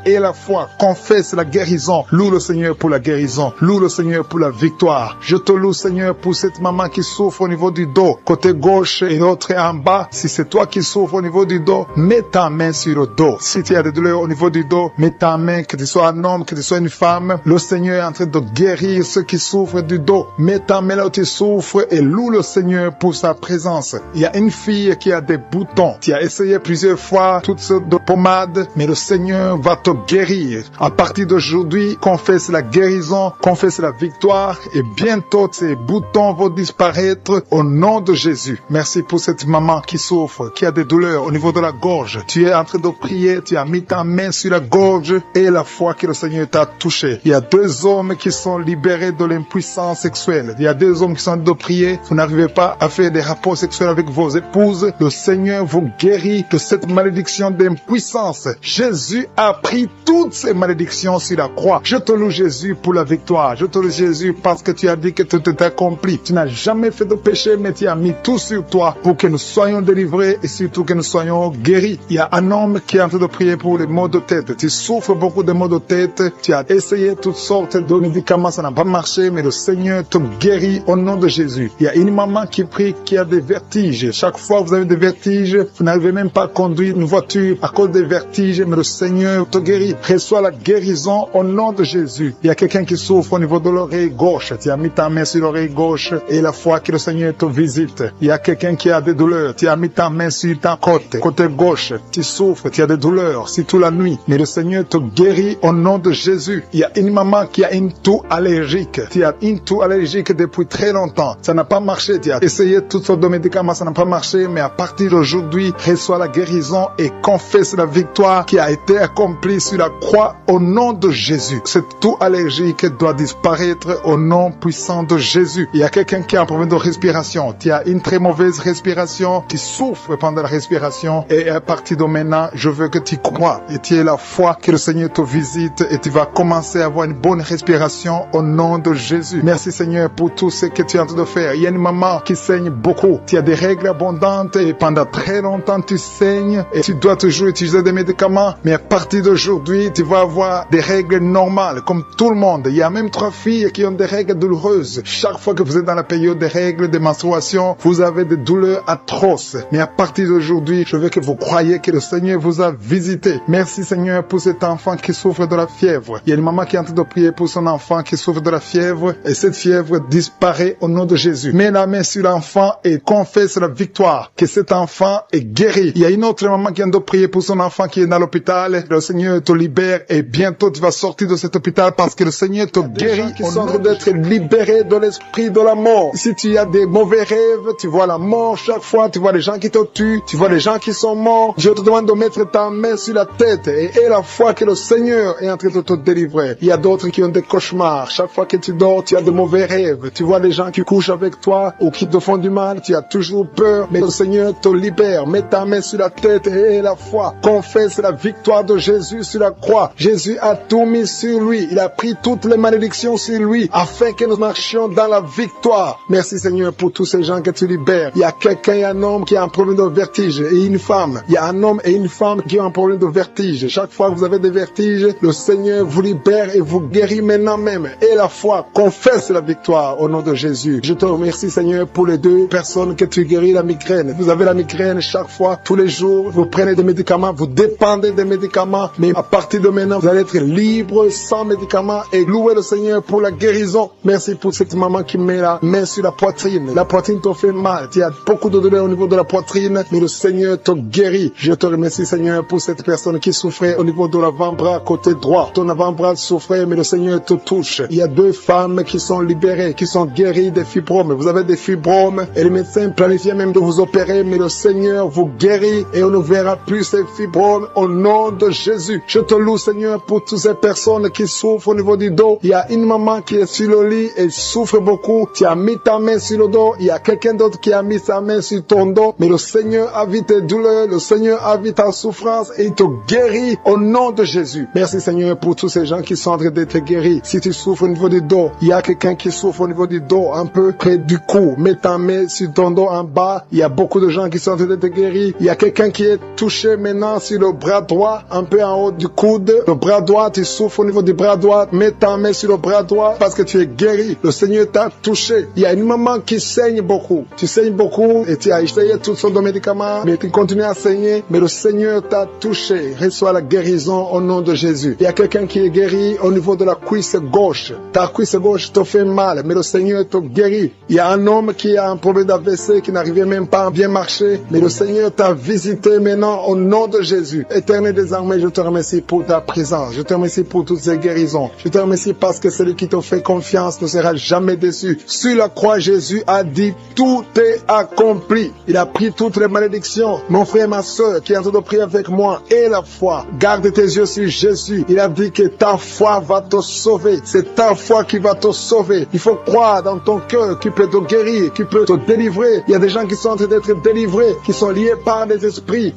B: confesse la guérison. Loue le Seigneur pour la guérison. Loue le Seigneur pour la victoire. Je te loue Seigneur pour cette maman qui souffre au niveau du dos, côté gauche et l'autre en bas. Si c'est toi qui souffres au niveau du dos, mets ta main sur le dos. Si tu as des douleurs au niveau du dos, mets ta main, que tu sois un homme, que tu sois une femme. Le Seigneur est en train de guérir ceux qui souffrent du dos. Mets ta main là où tu souffres et loue le Seigneur pour sa présence. puissance. Il y a une fille qui a des boutons. Tu as essayé plusieurs fois toutes sortes de pommades, mais le Seigneur va te guérir. À partir d'aujourd'hui, confesse la guérison, confesse la victoire et bientôt ces boutons vont disparaître au nom de Jésus. Merci pour cette maman qui souffre, qui a des douleurs au niveau de la gorge. Tu es en train de prier, tu as mis ta main sur la gorge et la foi que le Seigneur t'a touché. Il y a 2 hommes qui sont libérés de l'impuissance sexuelle. Il y a 2 hommes qui sont en train de prier. Vous n'arrivez pas à faire des rapports sexuels avec vos épouses. Le Seigneur vous guérit de cette malédiction d'impuissance. Jésus a pris toutes ces malédictions sur la croix. Je te loue Jésus pour la victoire. Je te loue Jésus parce que tu as dit que tout est accompli. Tu n'as jamais fait de péché, mais tu as mis tout sur toi pour que nous soyons délivrés et surtout que nous soyons guéris. Il y a un homme qui est en train de prier pour les maux de tête. Tu souffres beaucoup de maux de tête. Tu as essayé toutes sortes de médicaments, ça n'a pas marché, mais le Seigneur te guérit au nom de Jésus. Il y a une maman qui prie qui a des vertiges. Chaque fois que vous avez des vertiges, vous n'arrivez même pas à conduire une voiture à cause des vertiges, mais le Seigneur te guérit. Reçois la guérison au nom de Jésus. Il y a quelqu'un qui souffre au niveau de l'oreille gauche. Tu as mis ta main sur l'oreille gauche et la foi que le Seigneur te visite. Il y a quelqu'un qui a des douleurs. Tu as mis ta main sur ta côté gauche. Tu souffres, tu as des douleurs, surtout la nuit. Mais le Seigneur te guérit au nom de Jésus. Il y a une maman qui a une toux allergique. Tu as une toux allergique depuis très longtemps. Ça n'a pas marché. Tu as essayé toutes sortes de médicaments, ça n'a pas marché. Mais à partir d'aujourd'hui, reçois la guérison et confesse la victoire qui a été accomplie sur la croix au nom de Jésus. Cette toux allergique doit disparaître au nom puissant de Jésus. Il y a quelqu'un qui a un problème de respiration. Tu as une très mauvaise respiration. Tu souffres pendant la respiration. Et à partir de maintenant, je veux que tu crois et tu aies la foi que le Seigneur te visite et tu vas commencer à avoir une bonne respiration au nom de Jésus. Merci Seigneur pour tout ce que tu es en train de faire. Il y a une maman qui saigne beaucoup. Tu as des règles abondantes et pendant très longtemps tu saignes et tu dois toujours utiliser des médicaments. Mais à partir d'aujourd'hui, tu vas avoir des règles normales comme tout le monde. Il y a même 3 filles qui ont des règles douloureuses. Chaque fois que vous êtes dans la période des règles, des menstruations, vous avez des douleurs atroces. Mais à partir d'aujourd'hui, je veux que vous croyiez que le Seigneur vous a visité. Merci Seigneur pour cet enfant qui souffre de la fièvre. Il y a une maman qui est en train de prier pour son enfant qui souffre de la fièvre et cette fièvre disparaît au nom de Jésus. Mets la main sur l'enfant et confesse la victoire que cet enfant est guéri. Il y a une autre maman qui est en train de prier pour son enfant qui est dans l'hôpital. Le Seigneur te libère et bientôt tu vas sortir de cet hôpital parce que le Seigneur te guérit. Qui sont en train d'être libérés de l'esprit de la mort. Si tu as des mauvais rêves, tu vois la mort chaque fois, tu vois les gens qui te tuent, tu vois les gens qui sont morts. Je te demande de mettre ta main sur la tête et aie la foi que le Seigneur est en train de te délivrer. Il y a d'autres qui ont des cauchemars. Chaque fois que tu dors, tu as de mauvais rêves. Tu vois les gens qui couchent avec toi ou qui te font du mal, tu as toujours peur, mais le Seigneur te libère. Mets ta main sur la tête et aie la foi. Confesse la victoire de Jésus sur la croix. Jésus a tout mis sur lui. Il a pris toutes les malédictions sur lui afin que nous marchions dans la victoire. Merci Seigneur pour tous ces gens que tu libères. Il y a quelqu'un, il y a un homme qui a un problème de vertige et une femme. Il y a un homme et une femme qui ont un problème de vertige. Chaque fois que vous avez des vertiges, le Seigneur vous libère et vous guérit maintenant même. Et la foi, confesse la victoire au nom de Jésus. Je te remercie Seigneur pour les 2 personnes que tu guéris la migraine. Vous avez la migraine chaque fois, tous les jours, vous prenez des médicaments, vous dépendez des médicaments, mais à partir de maintenant, vous allez être libre, sans médicaments et louer le Seigneur pour la guérison. Merci pour cette maman qui met la main sur la poitrine. La poitrine te fait mal, tu as beaucoup de douleur au niveau de la poitrine, mais le Seigneur te guérit. Je te remercie Seigneur pour cette personne qui souffrait au niveau de l'avant-bras côté droit. Ton avant-bras souffrait, mais le Seigneur te touche. Il y a 2 femmes qui sont libérées, qui sont guéries des fibromes. Vous avez des fibromes et les médecins planifiaient même de vous opérer, mais le Seigneur vous guérit et on ne verra plus ces fibromes au nom de Jésus. Je te loue Seigneur pour toutes ces personnes qui souffrent au niveau du dos. Il y a une maman qui est sur le lit et souffre beaucoup. Tu as mis ta main sur le dos. Il y a quelqu'un d'autre qui a mis sa main sur ton dos. Mais le Seigneur a vu tes douleurs. Le Seigneur a vu ta souffrance et il te guérit au nom de Jésus. Merci Seigneur pour tous ces gens qui sont en train d'être guéris. Si tu souffres au niveau du dos, il y a quelqu'un qui souffre au niveau du dos, un peu près du cou. Mets ta main sur ton dos en bas. Il y a beaucoup de gens qui sont en train d'être guéris. Il y a quelqu'un qui est touché maintenant sur le bras droit, un peu en haut du coude. Le bras droit, tu souffres au niveau du bras droit. Mets ta main sur le bras droit parce que tu es guéri. Le Seigneur t'a touché. Il y a une maman qui saigne beaucoup. Tu saignes beaucoup et tu as essayé toutes sortes de médicaments, mais tu continues à saigner. Mais le Seigneur t'a touché. Reçois la guérison au nom de Jésus. Il y a quelqu'un qui est guéri au niveau de la cuisse gauche. Ta cuisse gauche te fait mal, mais le Seigneur te guérit. Il y a un homme qui a un problème d'AVC qui n'arrivait même pas à bien marcher. Mais le Seigneur t'a visité maintenant au nom de Jésus. Éternel des armées, je te remercie pour ta présence. Je te remercie pour toutes ces guérisons. Je te remercie parce que celui qui te fait confiance ne sera jamais déçu. Sur la croix, Jésus a dit, tout est accompli. Il a pris toutes les malédictions. Mon frère, ma soeur, qui est en train de prier avec moi, et la foi. Garde tes yeux sur Jésus. Il a dit que ta foi va te sauver. C'est ta foi qui va te sauver. Il faut croire dans ton cœur qu'il peut te guérir, qu'il peut te délivrer. Il y a des gens qui sont en train d'être délivrés, qui sont liés par des esprits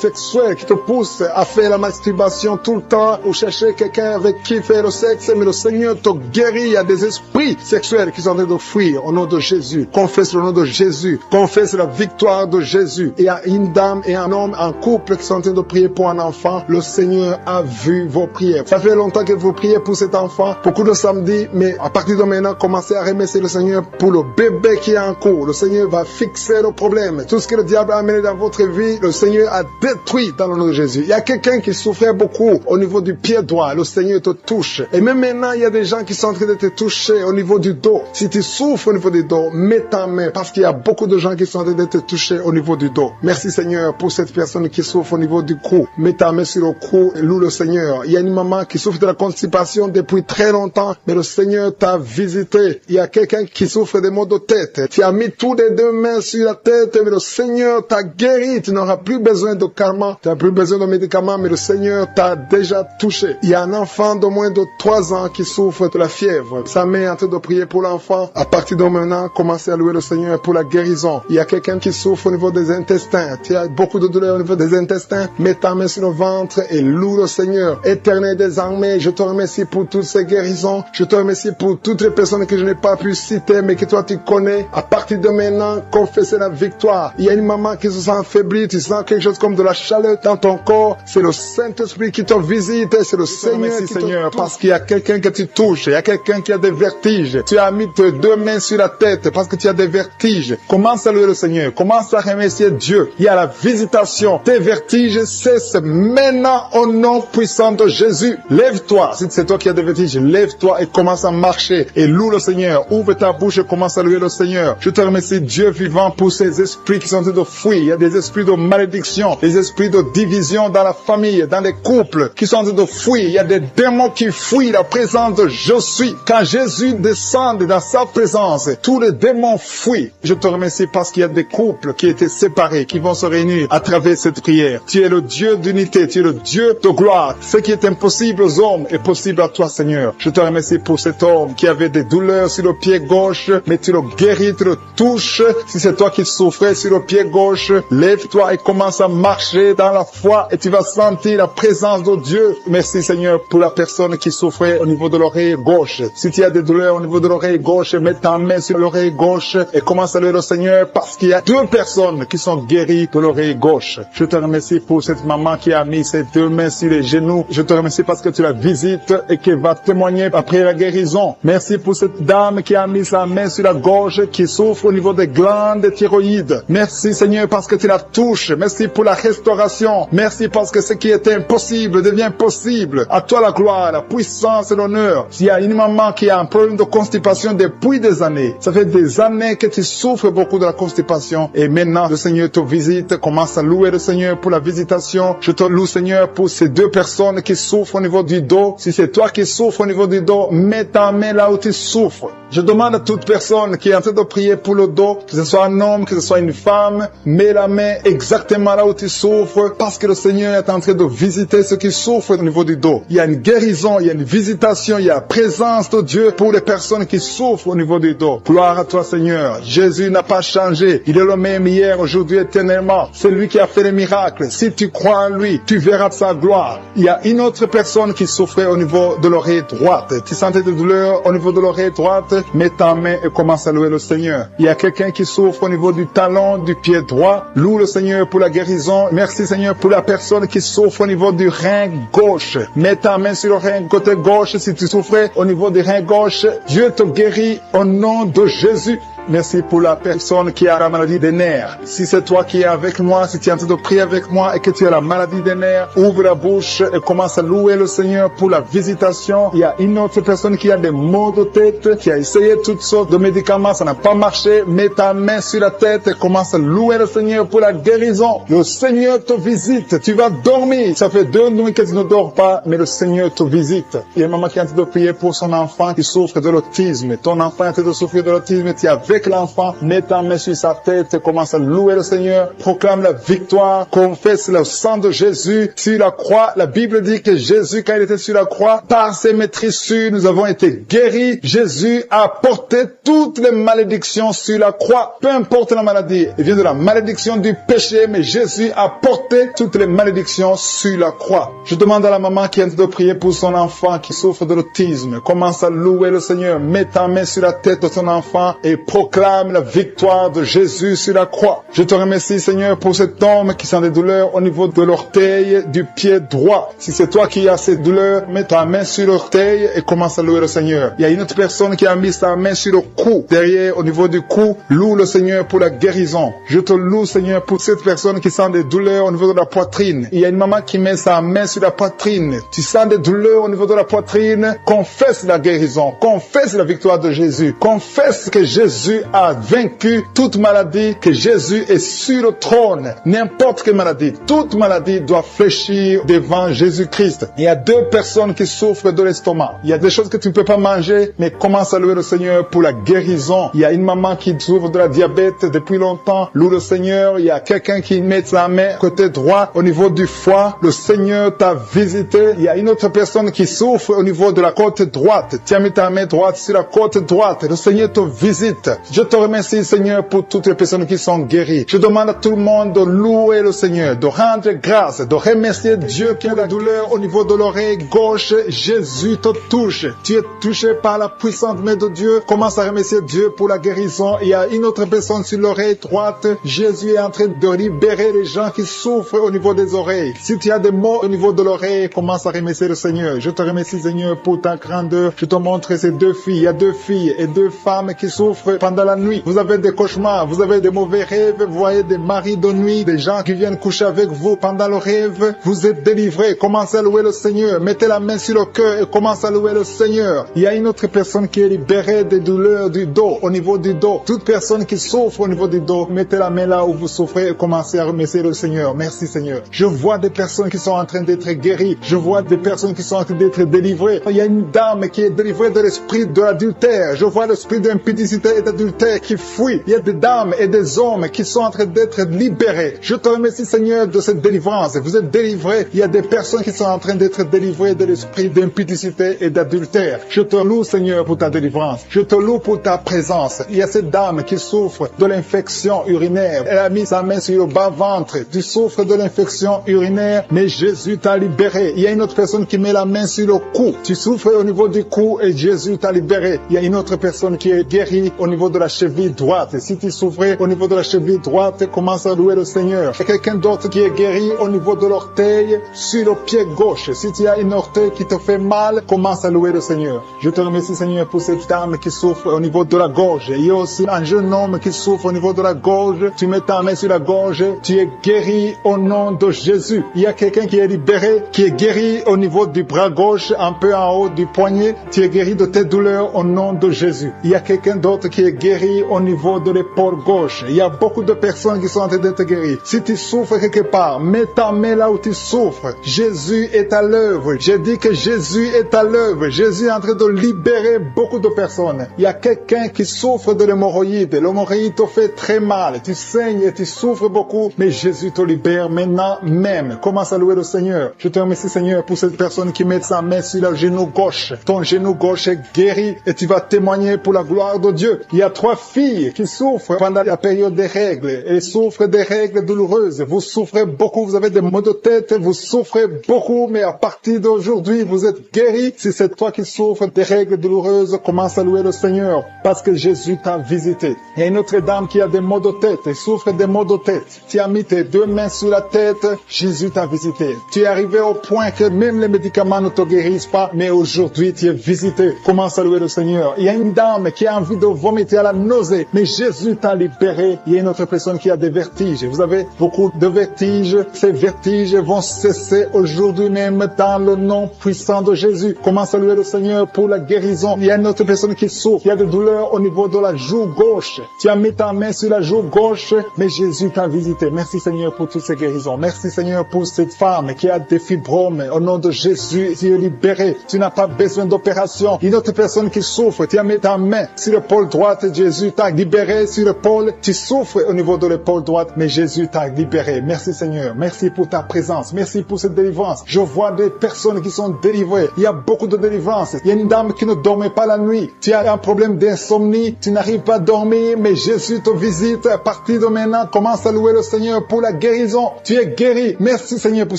B: sexuels qui te poussent à faire la masturbation tout le temps ou chercher quelqu'un avec qui faire le sexe. Mais le Seigneur te guérit. Il y a des esprits sexuels qui sont en train de fuir au nom de Jésus. Confesse le nom de Jésus. Confesse la victoire de Jésus. Il y a une dame et un homme en couple qui sont en train de prier pour un enfant. Le Seigneur a vu vos prières. Ça fait longtemps que vous priez pour cet enfant. Beaucoup de samedis, mais à partir de maintenant, commencez à remercier le Seigneur pour le bébé qui est en cours. Le Seigneur va fixer le problème. Tout ce que le diable a amené dans votre vie, le Seigneur a détruit dans le nom de Jésus. Il y a quelqu'un qui souffrait beaucoup au niveau du pied droit. Le Seigneur te touche. Et même maintenant, il y a des gens qui sont en train de te toucher au niveau du dos. Si tu souffres au niveau du dos, mets ta main parce qu'il y a beaucoup de gens qui sont en train de te toucher au niveau du dos. Merci Seigneur pour cette personne qui souffre au niveau du cou. Mets ta main sur le cou et loue le Seigneur. Il y a une maman qui souffre de la constipation depuis très longtemps, mais le Seigneur t'a visité. Il y a quelqu'un qui souffre des maux de tête. Tu as mis toutes les deux mains sur la tête, mais le Seigneur t'a guéri. Tu n'auras plus besoin de calmants, tu n'as plus besoin de médicaments, mais le Seigneur t'a déjà touché. Il y a un enfant de moins de 3 ans qui souffre de la fièvre. Sa main est en train de prier pour l'enfant. À partir de maintenant, commencez à louer le Seigneur pour la guérison. Il y a quelqu'un qui souffre au niveau des intestins. Tu as beaucoup de douleurs au niveau des intestins. Mets ta main sur le ventre et loue le Seigneur. Éternel des armées, je te remercie pour toutes ces guérisons. Je te remercie pour toutes les personnes que je n'ai pas pu citer, mais que toi tu connais. À partir de maintenant, confessez la victoire. Il y a une maman qui se sent affaiblie. Tu sens quelque chose comme de la chaleur dans ton corps. C'est le Saint-Esprit qui te visite. C'est le Seigneur qui Seigneur, parce qu'il y a quelqu'un que tu touches. Il y a quelqu'un qui a des vertiges. Tu as mis tes 2 mains sur la tête parce que tu as des vertiges. Commence à louer le Seigneur. Commence à remercier Dieu. Il y a la visitation. Tes vertiges cessent maintenant au nom puissant de Jésus. Lève-toi. Si c'est toi qui as des vertiges, lève-toi et commence à marcher. Et loue le Seigneur. Ouvre ta bouche et commence à louer le Seigneur. Je te remercie Dieu vivant pour ces esprits qui sont en train de fuir. Il y a des esprits de malédiction, des esprits de division dans la famille, dans les couples qui sont en train de fuir. Il y a des démons qui fuient la présence de je suis. Quand Jésus descend dans sa présence, tous les démons fuient. Je te remercie parce qu'il y a des couples qui étaient séparés, qui vont se réunir à travers cette prière. Tu es le Dieu d'unité, tu es le Dieu de gloire. Ce qui est impossible aux hommes est possible à toi, Seigneur. Je te remercie pour cet homme qui avait des douleurs sur le pied gauche, mais tu le guéris, tu le touches. Si c'est toi qui souffrais sur le pied gauche, lève-toi et commence à marcher dans la foi et tu vas sentir la présence de Dieu. Merci, Seigneur, pour la personne qui souffrait au niveau de l'oreille gauche. Si tu as des douleurs au niveau de l'oreille gauche, mets ta main sur l'oreille gauche et commence à louer le Seigneur parce qu'il y a 2 personnes qui sont guéries de l'oreille gauche. Je te remercie pour cette maman qui a mis ses 2 mains sur les genoux. Je te remercie parce que tu la visites et qu'elle va témoigner après la guérison. Merci pour cette dame qui a mis sa main sur la gorge, qui souffre au niveau des glandes thyroïdes. Merci, Seigneur, parce que tu la touches. Merci pour la restauration. Merci parce que ce qui était impossible devient possible. À toi la gloire, la puissance et l'honneur. S'il y a une maman qui a un problème de constipation depuis des années, ça fait des années que tu souffres beaucoup de la constipation et maintenant le Seigneur te visite. Commence à louer le Seigneur pour la visitation. Je te loue, Seigneur, pour ces 2 personnes qui souffrent au niveau du dos. Si c'est toi qui souffres au niveau du dos, mets ta main là où tu souffres. Je demande à toute personne qui est en train de prier pour le dos, que ce soit un homme, que ce soit une femme, mets la main exactement là où tu souffres, parce que le Seigneur est en train de visiter ceux qui souffrent au niveau du dos. Il y a une guérison, il y a une visitation, il y a la présence de Dieu pour les personnes qui souffrent au niveau du dos. Gloire à toi, Seigneur. Jésus n'a pas changé. Il est le même hier, aujourd'hui, éternellement. C'est lui qui a fait les miracles. Si tu crois en lui, tu verras sa gloire. Il y a une autre personne qui souffrait au niveau de l'oreille droite. Tu sentais des douleurs au niveau de l'oreille droite, mets ta main et commence à louer le Seigneur. Il y a quelqu'un qui souffre au niveau du talon, du pied droit. Loue le Seigneur pour la guérison. Merci, Seigneur, pour la personne qui souffre au niveau du rein gauche. Mets ta main sur le rein côté gauche si tu souffrais au niveau du rein gauche. Dieu te guérit au nom de Jésus. Merci pour la personne qui a la maladie des nerfs. Si c'est toi qui es avec moi, si tu es en train de prier avec moi et que tu as la maladie des nerfs, ouvre la bouche et commence à louer le Seigneur pour la visitation. Il y a une autre personne qui a des maux de tête, qui a essayé toutes sortes de médicaments, ça n'a pas marché. Mets ta main sur la tête et commence à louer le Seigneur pour la guérison. Le Seigneur te visite. Tu vas dormir. Ça fait 2 nuits que tu ne dors pas, mais le Seigneur te visite. Il y a une maman qui est en train de prier pour son enfant qui souffre de l'autisme. Ton enfant est en train de souffrir de l'autisme. Tu es avec l'enfant. Mets ta main sur sa tête et commence à louer le Seigneur. Proclame la victoire. Confesse le sang de Jésus sur la croix. La Bible dit que Jésus, quand il était sur la croix, par ses maîtrissures, nous avons été guéris. Jésus a porté toutes les malédictions sur la croix. Peu importe la maladie. Il vient de la malédiction du péché, mais Jésus a porté toutes les malédictions sur la croix. Je demande à la maman qui est en train de prier pour son enfant qui souffre de l'autisme. Commence à louer le Seigneur. Mets ta main sur la tête de ton enfant et proclame la victoire de Jésus sur la croix. Je te remercie, Seigneur, pour cet homme qui sent des douleurs au niveau de l'orteil du pied droit. Si c'est toi qui as ces douleurs, mets ta main sur l'orteil et commence à louer le Seigneur. Il y a une autre personne qui a mis sa main sur le cou, derrière, au niveau du cou. Loue le Seigneur pour la guérison. Je te loue, Seigneur, pour cette personne qui sent des douleurs au niveau de la poitrine. Il y a une maman qui met sa main sur la poitrine. Tu sens des douleurs au niveau de la poitrine. Confesse la guérison. Confesse la victoire de Jésus. Confesse que Jésus a vaincu toute maladie, que Jésus est sur le trône. N'importe quelle maladie, toute maladie doit fléchir devant Jésus-Christ. Il y a 2 personnes qui souffrent de l'estomac. Il y a des choses que tu ne peux pas manger, mais commence à louer le Seigneur pour la guérison. Il y a une maman qui souffre de la diabète depuis longtemps. Loue le Seigneur. Il y a quelqu'un qui met sa main côté droit au niveau du foie. Le Seigneur t'a visité. Il y a une autre personne qui souffre au niveau de la côte droite. Tu as mis ta main droite sur la côte droite. Le Seigneur te visite. Je te remercie, Seigneur, pour toutes les personnes qui sont guéries. Je demande à tout le monde de louer le Seigneur, de rendre grâce, de remercier Dieu qui a la douleur au niveau de l'oreille gauche. Jésus te touche. Tu es touché par la puissante main de Dieu. Commence à remercier Dieu pour la guérison. Il y a une autre personne sur l'oreille droite. Jésus est en train de libérer les gens qui souffrent au niveau des oreilles. Si tu as des maux au niveau de l'oreille, commence à remercier le Seigneur. Je te remercie, Seigneur, pour ta grandeur. Je te montre ces 2 filles. Il y a 2 filles et 2 femmes qui souffrent pendant la nuit. Vous avez des cauchemars, vous avez des mauvais rêves, vous voyez des maris de nuit, des gens qui viennent coucher avec vous pendant le rêve. Vous êtes délivrés. Commencez à louer le Seigneur. Mettez la main sur le cœur et commencez à louer le Seigneur. Il y a une autre personne qui est libérée des douleurs du dos, au niveau du dos. Toute personne qui souffre au niveau du dos, mettez la main là où vous souffrez et commencez à remercier le Seigneur. Merci, Seigneur. Je vois des personnes qui sont en train d'être guéries. Je vois des personnes qui sont en train d'être délivrées. Il y a une dame qui est délivrée de l'esprit de l'adultère. Je vois l'esprit d'impudicité et d'adultère qui fuit. Il y a des dames et des hommes qui sont en train d'être libérés. Je te remercie, Seigneur, de cette délivrance. Vous êtes délivrés. Il y a des personnes qui sont en train d'être délivrées de l'esprit d'impudicité et d'adultère. Je te loue, Seigneur, pour ta délivrance. Je te loue pour ta présence. Il y a cette dame qui souffre de l'infection urinaire. Elle a mis sa main sur le bas-ventre. Tu souffres de l'infection urinaire, mais Jésus t'a libéré. Il y a une autre personne qui met la main sur le cou. Tu souffres au niveau du cou et Jésus t'a libéré. Il y a une autre personne qui est guérie au niveau de la cheville droite. Et si tu souffrais au niveau de la cheville droite, commence à louer le Seigneur. Il y a quelqu'un d'autre qui est guéri au niveau de l'orteil sur le pied gauche. Si tu as une orteil qui te fait mal, commence à louer le Seigneur. Je te remercie, Seigneur, pour cette dame qui souffre au niveau de la gorge. Il y a aussi un jeune homme qui souffre au niveau de la gorge. Tu mets ta main sur la gorge. Tu es guéri au nom de Jésus. Il y a quelqu'un qui est libéré, qui est guéri au niveau du bras gauche, un peu en haut du poignet. Tu es guéri de tes douleurs au nom de Jésus. Il y a quelqu'un d'autre qui est guéri au niveau de l'épaule gauche. Il y a beaucoup de personnes qui sont en train d'être guéries. Si tu souffres quelque part, mets ta main là où tu souffres. Jésus est à l'œuvre. J'ai dit que Jésus est à l'œuvre. Jésus est en train de libérer beaucoup de personnes. Il y a quelqu'un qui souffre de l'hémorroïde. L'hémorroïde te fait très mal. Tu saignes et tu souffres beaucoup, mais Jésus te libère maintenant même. Commence à louer le Seigneur. Je te remercie, Seigneur, pour cette personne qui met sa main sur le genou gauche. Ton genou gauche est guéri et tu vas témoigner pour la gloire de Dieu. Il y a 3 filles qui souffrent pendant la période des règles. Elles souffrent des règles douloureuses. Vous souffrez beaucoup, vous avez des maux de tête, vous souffrez beaucoup, mais à partir d'aujourd'hui, vous êtes guéris. Si c'est toi qui souffres des règles douloureuses, commence à louer le Seigneur parce que Jésus t'a visité. Il y a une autre dame qui a des maux de tête, elle souffre des maux de tête. Tu as mis tes 2 mains sur la tête, Jésus t'a visité. Tu es arrivé au point que même les médicaments ne te guérissent pas, mais aujourd'hui tu es visité. Commence à louer le Seigneur. Il y a une dame qui a envie de vomiter tu as la nausée, mais Jésus t'a libéré. Il y a une autre personne qui a des vertiges. Vous avez beaucoup de vertiges. Ces vertiges vont cesser aujourd'hui même dans le nom puissant de Jésus. Commence à louer le Seigneur pour la guérison. Il y a une autre personne qui souffre. Il y a des douleurs au niveau de la joue gauche. Tu as mis ta main sur la joue gauche, mais Jésus t'a visité. Merci Seigneur pour toutes ces guérisons. Merci Seigneur pour cette femme qui a des fibromes. Au nom de Jésus, tu es libéré. Tu n'as pas besoin d'opération. Une autre personne qui souffre, tu as mis ta main sur l'épaule droite. Jésus t'a libéré sur l'épaule. Tu souffres au niveau de l'épaule droite, mais Jésus t'a libéré. Merci Seigneur. Merci pour ta présence. Merci pour cette délivrance. Je vois des personnes qui sont délivrées. Il y a beaucoup de délivrance. Il y a une dame qui ne dormait pas la nuit. Tu as un problème d'insomnie. Tu n'arrives pas à dormir, mais Jésus te visite. À partir de maintenant, commence à louer le Seigneur pour la guérison. Tu es guéri. Merci Seigneur pour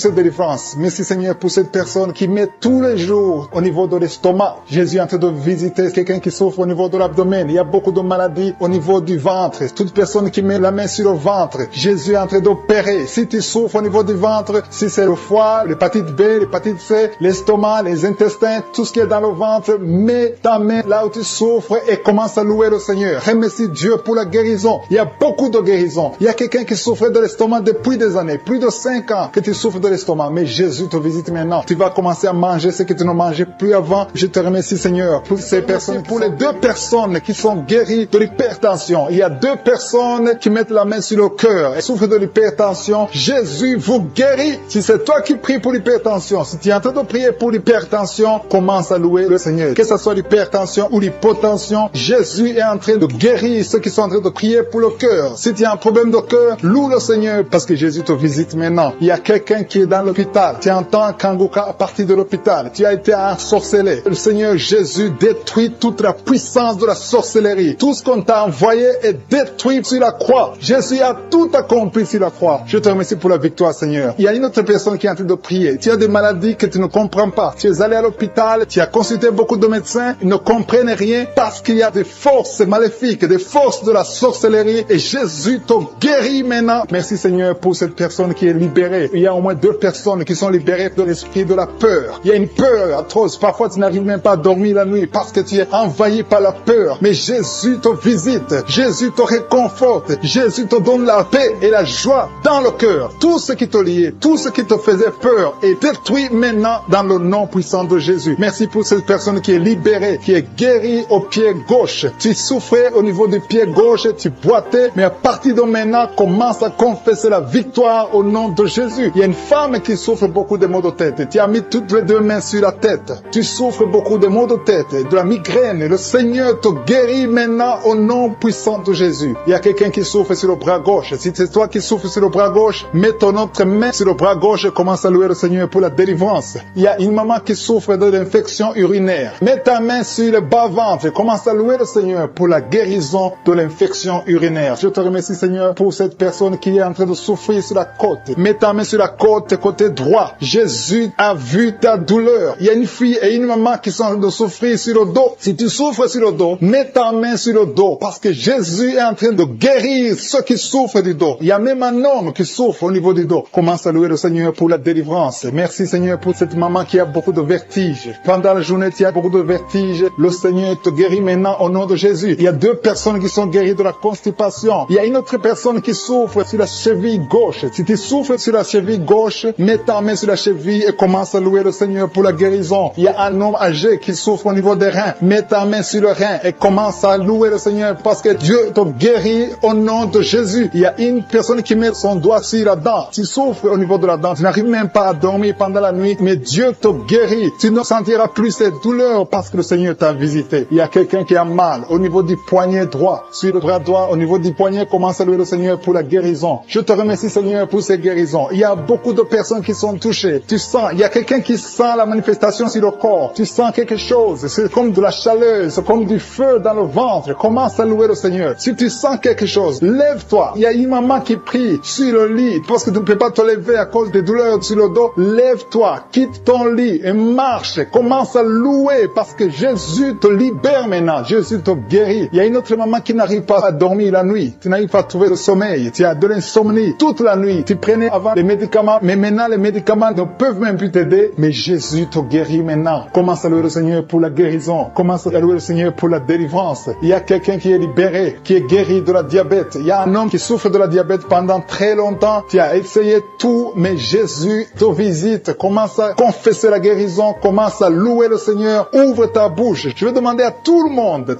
B: cette délivrance. Merci Seigneur pour cette personne qui met tous les jours au niveau de l'estomac. Jésus est en train de visiter quelqu'un qui souffre au niveau de l'abdomen. Il y a beaucoup de maladies au niveau du ventre. Toute personne qui met la main sur le ventre, Jésus est en train d'opérer. Si tu souffres au niveau du ventre, si c'est le foie, l'hépatite B, l'hépatite C, l'estomac, les intestins, tout ce qui est dans le ventre, mets ta main là où tu souffres et commence à louer le Seigneur. Remercie Dieu pour la guérison. Il y a beaucoup de guérisons. Il y a quelqu'un qui souffrait de l'estomac depuis des années, plus de 5 ans que tu souffres de l'estomac, mais Jésus te visite maintenant. Tu vas commencer à manger ce que tu ne mangeais plus avant. Je te remercie Seigneur pour ces personnes, pour les 2 personnes qui sont guéries de l'hypertension. Il y a 2 personnes qui mettent la main sur le cœur et souffrent de l'hypertension. Jésus vous guérit. Si c'est toi qui pries pour l'hypertension, si tu es en train de prier pour l'hypertension, commence à louer le Seigneur. Que ce soit l'hypertension ou l'hypotension, Jésus est en train de guérir ceux qui sont en train de prier pour le cœur. Si tu as un problème de cœur, loue le Seigneur parce que Jésus te visite maintenant. Il y a quelqu'un qui est dans l'hôpital. Tu entends Kanguka à partir de l'hôpital. Tu as été ensorcelé. Le Seigneur Jésus détruit toute la puissance de la sorcellerie. Tout ce qu'on t'a envoyé est détruit sur la croix. Jésus a tout accompli sur la croix. Je te remercie pour la victoire, Seigneur. Il y a une autre personne qui est en train de prier. Tu as des maladies que tu ne comprends pas. Tu es allé à l'hôpital, tu as consulté beaucoup de médecins, ils ne comprennent rien parce qu'il y a des forces maléfiques, des forces de la sorcellerie et Jésus te guérit maintenant. Merci Seigneur pour cette personne qui est libérée. Il y a au moins 2 personnes qui sont libérées de l'esprit de la peur. Il y a une peur atroce. Parfois tu n'arrives même pas à dormir la nuit parce que tu es envahi par la peur. Mais Jésus te visite. Jésus te réconforte. Jésus te donne la paix et la joie dans le cœur. Tout ce qui te liait, tout ce qui te faisait peur est détruit maintenant dans le nom puissant de Jésus. Merci pour cette personne qui est libérée, qui est guérie au pied gauche. Tu souffrais au niveau du pied gauche, tu boitais, mais à partir de maintenant, commence à confesser la victoire au nom de Jésus. Il y a une femme qui souffre beaucoup de maux de tête. Tu as mis toutes les 2 mains sur la tête. Tu souffres beaucoup de maux de tête, de la migraine. Le Seigneur te guérit maintenant au nom puissant de Jésus. Il y a quelqu'un qui souffre sur le bras gauche. Si c'est toi qui souffres sur le bras gauche, mets ton autre main sur le bras gauche et commence à louer le Seigneur pour la délivrance. Il y a une maman qui souffre de l'infection urinaire. Mets ta main sur le bas-ventre et commence à louer le Seigneur pour la guérison de l'infection urinaire. Je te remercie Seigneur pour cette personne qui est en train de souffrir sur la côte. Mets ta main sur la côte, côté droit. Jésus a vu ta douleur. Il y a une fille et une maman qui sont en train de souffrir sur le dos. Si tu souffres sur le dos, mets ta main sur le dos parce que Jésus est en train de guérir ceux qui souffrent du dos. Il y a même un homme qui souffre au niveau du dos. Commence à louer le Seigneur pour la délivrance. Merci Seigneur pour cette maman qui a beaucoup de vertiges. Pendant la journée, tu as beaucoup de vertiges. Le Seigneur te guérit maintenant au nom de Jésus. Il y a 2 personnes qui sont guéries de la constipation. Il y a une autre personne qui souffre sur la cheville gauche. Si tu souffres sur la cheville gauche, mets ta main sur la cheville et commence à louer le Seigneur pour la guérison. Il y a un homme âgé qui souffre au niveau des reins. Mets ta main sur le rein et commence à louer le Seigneur parce que Dieu te guérit au nom de Jésus. Il y a une personne qui met son doigt sur la dent. Tu souffres au niveau de la dent. Tu n'arrives même pas à dormir pendant la nuit, mais Dieu te guérit. Tu ne sentiras plus cette douleur parce que le Seigneur t'a visité. Il y a quelqu'un qui a mal au niveau du poignet droit. Sur le bras droit, au niveau du poignet, commence à louer le Seigneur pour la guérison. Je te remercie Seigneur pour ces guérisons. Il y a beaucoup de personnes qui sont touchées. Tu sens, il y a quelqu'un qui sent la manifestation sur le corps. Tu sens quelque chose. C'est comme de la chaleur, c'est comme du feu dans le ventre. Commence à louer le Seigneur. Si tu sens quelque chose, lève-toi. Il y a une maman qui prie sur le lit parce que tu ne peux pas te lever à cause des douleurs sur le dos. Lève-toi, quitte ton lit et marche. Commence à louer parce que Jésus te libère maintenant. Jésus te guérit. Il y a une autre maman qui n'arrive pas à dormir la nuit. Tu n'arrives pas à trouver le sommeil. Tu as de l'insomnie toute la nuit. Tu prenais avant les médicaments, mais maintenant les médicaments ne peuvent même plus t'aider. Mais Jésus te guérit maintenant. Commence à louer le Seigneur pour la guérison. Commence à louer le Seigneur pour la délivrance. Il Il y a quelqu'un qui est libéré, qui est guéri de la diabète. Il y a un homme qui souffre de la diabète pendant très longtemps. Tu as essayé tout, mais Jésus te visite. Commence à confesser la guérison, commence à louer le Seigneur. Ouvre ta bouche. Je vais demander à tout le monde,